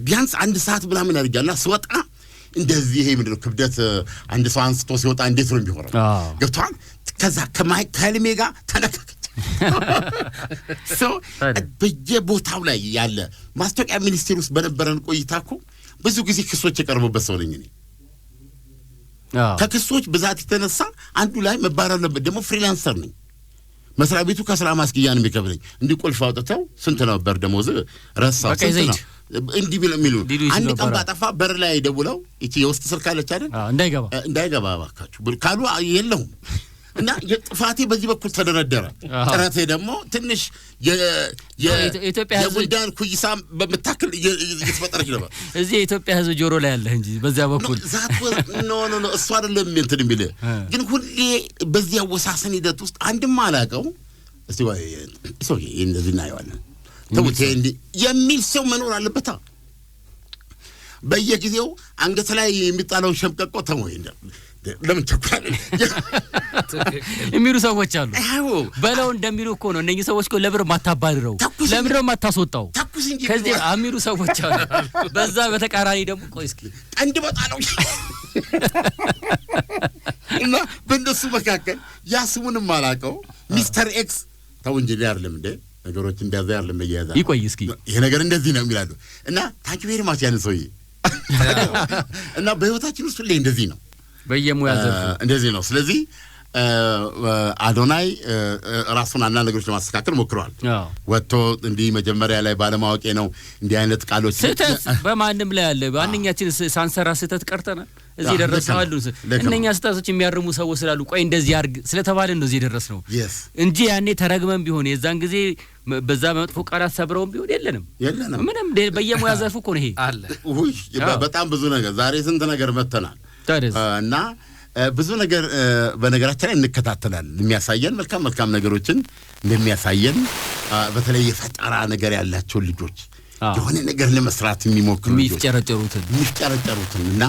ቢያንስ አንድ ሰዓት ምናምን አድርጊያለሁ። ስወጣ እንደዚህ ይሄ ምንድነው ክብደት አንድ ሰው አንስቶ ሲወጣ እንዴት ነው የሚሆነው? ገብቷል። ከዛ ከማይካልሜ ጋር ተነካከች በየቦታው ላይ ያለ ማስታወቂያ ሚኒስቴር ውስጥ በነበረን ቆይታ እኮ ብዙ ጊዜ ክሶች የቀረቡበት ሰው ነኝ እኔ። ከክሶች ብዛት የተነሳ አንዱ ላይ መባረር ነበር። ደግሞ ፍሪላንሰር ነኝ። መስሪያ ቤቱ ከስራ ማስኪያ ነው የሚከብለኝ። እንዲህ ቁልፍ አውጥተው ስንት ነበር ደሞዝ ረሳው ስንት ነው እንዲህ ቢሉ አንድ ቀን ባጠፋ በር ላይ ደውለው እቺ የውስጥ ስልክ አለች አይደል እንዳይገባ ባካችሁ ካሉ የለውም። እና የጥፋቴ በዚህ በኩል ተደረደረ። ጥራቴ ደግሞ ትንሽ የቡልዳን ኩይሳ በመታከል እየተፈጠረች ነበር። እዚህ የኢትዮጵያ ሕዝብ ጆሮ ላይ ያለ እንጂ በዚያ በኩል ኖ እሱ አይደለም እንትን የሚል ግን ሁሌ በዚያ ወሳሰን ሂደት ውስጥ አንድም አላውቀው እስቲ ወይ ሶይ እንደዚህ እናየዋለን ተውቴ እንዲ የሚል ሰው መኖር አለበት። በየጊዜው አንገት ላይ የሚጣለው ሸምቀቆ ተሞይ ለምን ተቋለ የሚሉ ሰዎች አሉ። በለው እንደሚሉ እኮ ነው እነኚህ ሰዎች እኮ ለብር ማታባረረው ለምንድነው ማታስወጣው ከዚህ አሚሩ ሰዎች አሉ። በዛ በተቃራኒ ደግሞ ቆይ እስኪ አንድ በጣለው እና በእነሱ መካከል ያስሙንም አላቀው ሚስተር ኤክስ ተው እንጂ አይደለም እንዴ ነገሮች እንደዛ አይደለም በየያዛ ይቆይ እስኪ ይሄ ነገር እንደዚህ ነው የሚላሉ እና ታንክ ዩ ቬሪ ማች ያን ሰውዬ እና በህይወታችን ውስጥ ሁሌ እንደዚህ ነው በየሙያ ዘርፍ እንደዚህ ነው። ስለዚህ አዶናይ ራሱን አንዳንድ ነገሮች ለማስተካከል ሞክሯል። ወጥቶ እንዲህ መጀመሪያ ላይ ባለማወቄ ነው እንዲህ አይነት ቃሎች ስህተት በማንም ላይ አለ። በአንኛችን ሳንሰራ ስህተት ቀርተናል እዚህ ደረስነው አሉ። እነኛ ስህተቶች የሚያርሙ ሰዎች ስላሉ ቆይ እንደዚህ አርግ ስለተባለ ነው እዚህ ደረስነው እንጂ ያኔ ተረግመን ቢሆን የዛን ጊዜ በዛ መጥፎ ቃላት ሰብረውም ቢሆን የለንም ምንም በየሙያ ዘርፉ እኮ ነው ይሄ አለ። በጣም ብዙ ነገር ዛሬ ስንት ነገር መተናል እና ብዙ ነገር በነገራችን ላይ እንከታተላለን። የሚያሳየን መልካም ነገሮችን እንደሚያሳየን በተለይ የፈጠራ ነገር ያላቸው ልጆች የሆነ ነገር ለመስራት የሚሞክሩ የሚፍጨረጨሩትን እና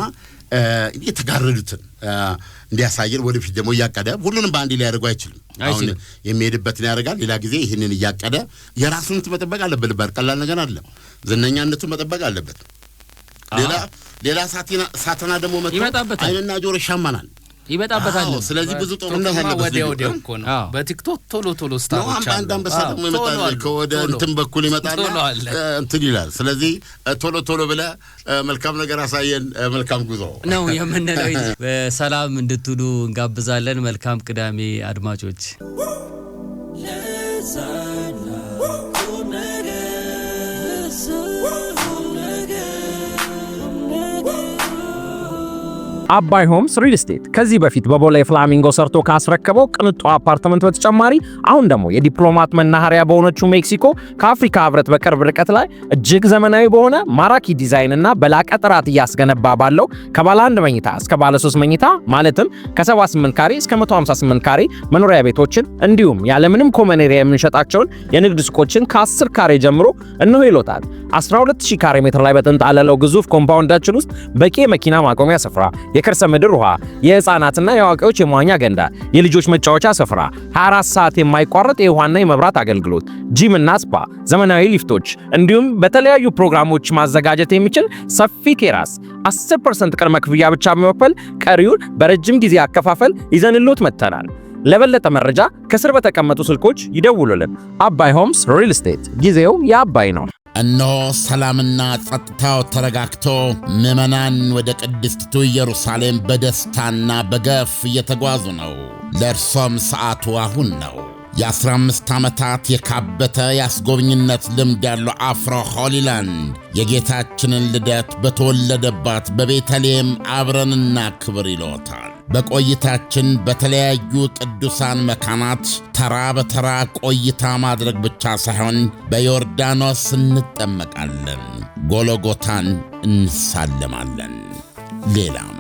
የተጋረዱትን እንዲያሳየን ወደፊት ደግሞ እያቀደ ሁሉንም በአንድ ላይ ያደርጉ አይችልም። አሁን የሚሄድበትን ያደርጋል። ሌላ ጊዜ ይህንን እያቀደ የራሱን መጠበቅ አለበት። ቀላል ነገር አይደለም። ዝነኛነቱን መጠበቅ አለበት። ሌላ ሳተና ደግሞ መጥቶ አይንና ጆሮ ይሻማናል ይበጣበታል። ስለዚህ ብዙ ጦርነት አለበት። ወዲያው እኮ ነው በቲክቶክ ቶሎ ስታሮች አሉ። አንድ አንበሳ ደግሞ ይመጣል ከወደ እንትን በኩል ይመጣል እንትን ይላል። ስለዚህ ቶሎ ብለ መልካም ነገር አሳየን። መልካም ጉዞ ነው የምንለው። በሰላም እንድትሉ እንጋብዛለን። መልካም ቅዳሜ አድማጮች። አባይ ሆምስ ሪል ስቴት ከዚህ በፊት በቦሌ ፍላሚንጎ ሰርቶ ካስረከበው ቅንጡ አፓርትመንት በተጨማሪ አሁን ደግሞ የዲፕሎማት መናኸሪያ በሆነችው ሜክሲኮ ከአፍሪካ ህብረት በቅርብ ርቀት ላይ እጅግ ዘመናዊ በሆነ ማራኪ ዲዛይን እና በላቀ ጥራት እያስገነባ ባለው ከባለ 1 መኝታ እስከ ባለ 3 መኝታ ማለትም ከ78 ካሬ እስከ 158 ካሬ መኖሪያ ቤቶችን እንዲሁም ያለምንም ኮመን ኤሪያ የምንሸጣቸውን የንግድ ሱቆችን ከ10 ካሬ ጀምሮ እነሆ ይሎታል። 12000 ካሬ ሜትር ላይ በተንጣለለው ግዙፍ ኮምፓውንዳችን ውስጥ በቂ የመኪና ማቆሚያ ስፍራ፣ የከርሰ ምድር ውሃ፣ የህፃናትና የአዋቂዎች የመዋኛ ገንዳ፣ የልጆች መጫወቻ ስፍራ፣ 24 ሰዓት የማይቋረጥ የውሃና የመብራት አገልግሎት፣ ጂም እና ስፓ፣ ዘመናዊ ሊፍቶች እንዲሁም በተለያዩ ፕሮግራሞች ማዘጋጀት የሚችል ሰፊ ቴራስ 10% ቅድመ ክፍያ ብቻ በመክፈል ቀሪውን በረጅም ጊዜ አከፋፈል ይዘንሎት መጥተናል። ለበለጠ መረጃ ከስር በተቀመጡ ስልኮች ይደውሉልን። አባይ ሆምስ ሪል ስቴት፣ ጊዜው የአባይ ነው። እነሆ ሰላምና ጸጥታው ተረጋግቶ ምዕመናን ወደ ቅድስቲቱ ኢየሩሳሌም በደስታና በገፍ እየተጓዙ ነው። ለእርሶም ሰዓቱ አሁን ነው። የ15 ዓመታት የካበተ የአስጎብኝነት ልምድ ያለው አፍሮ ሆሊላንድ የጌታችንን ልደት በተወለደባት በቤተልሔም አብረንና ክብር ይሎታል። በቆይታችን በተለያዩ ቅዱሳን መካናት ተራ በተራ ቆይታ ማድረግ ብቻ ሳይሆን በዮርዳኖስ እንጠመቃለን፣ ጎሎጎታን እንሳለማለን። ሌላም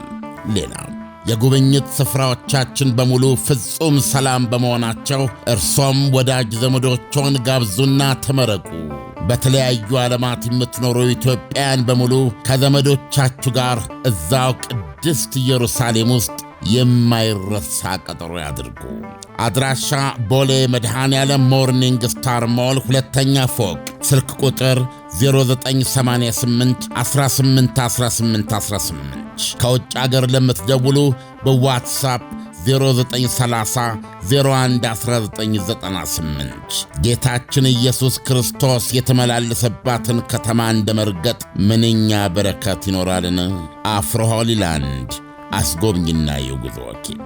የጉብኝት ስፍራዎቻችን በሙሉ ፍጹም ሰላም በመሆናቸው እርሶም ወዳጅ ዘመዶችዎን ጋብዙና ተመረቁ። በተለያዩ ዓለማት የምትኖሩ ኢትዮጵያውያን በሙሉ ከዘመዶቻችሁ ጋር እዛው ቅድስት ኢየሩሳሌም ውስጥ የማይረሳ ቀጠሮ ያድርጉ። አድራሻ ቦሌ መድኃኔዓለም ሞርኒንግ ስታር ሞል 2ኛ ፎቅ፣ ስልክ ቁጥር 0988 18 18 18 ከውጭ አገር ለምትደውሉ በዋትስአፕ 0930 01 1998 ጌታችን ኢየሱስ ክርስቶስ የተመላለሰባትን ከተማ እንደመርገጥ ምንኛ በረከት ይኖራልን። አፍሮ ሆሊላንድ አስጎብኝና የጉዞ ወኪል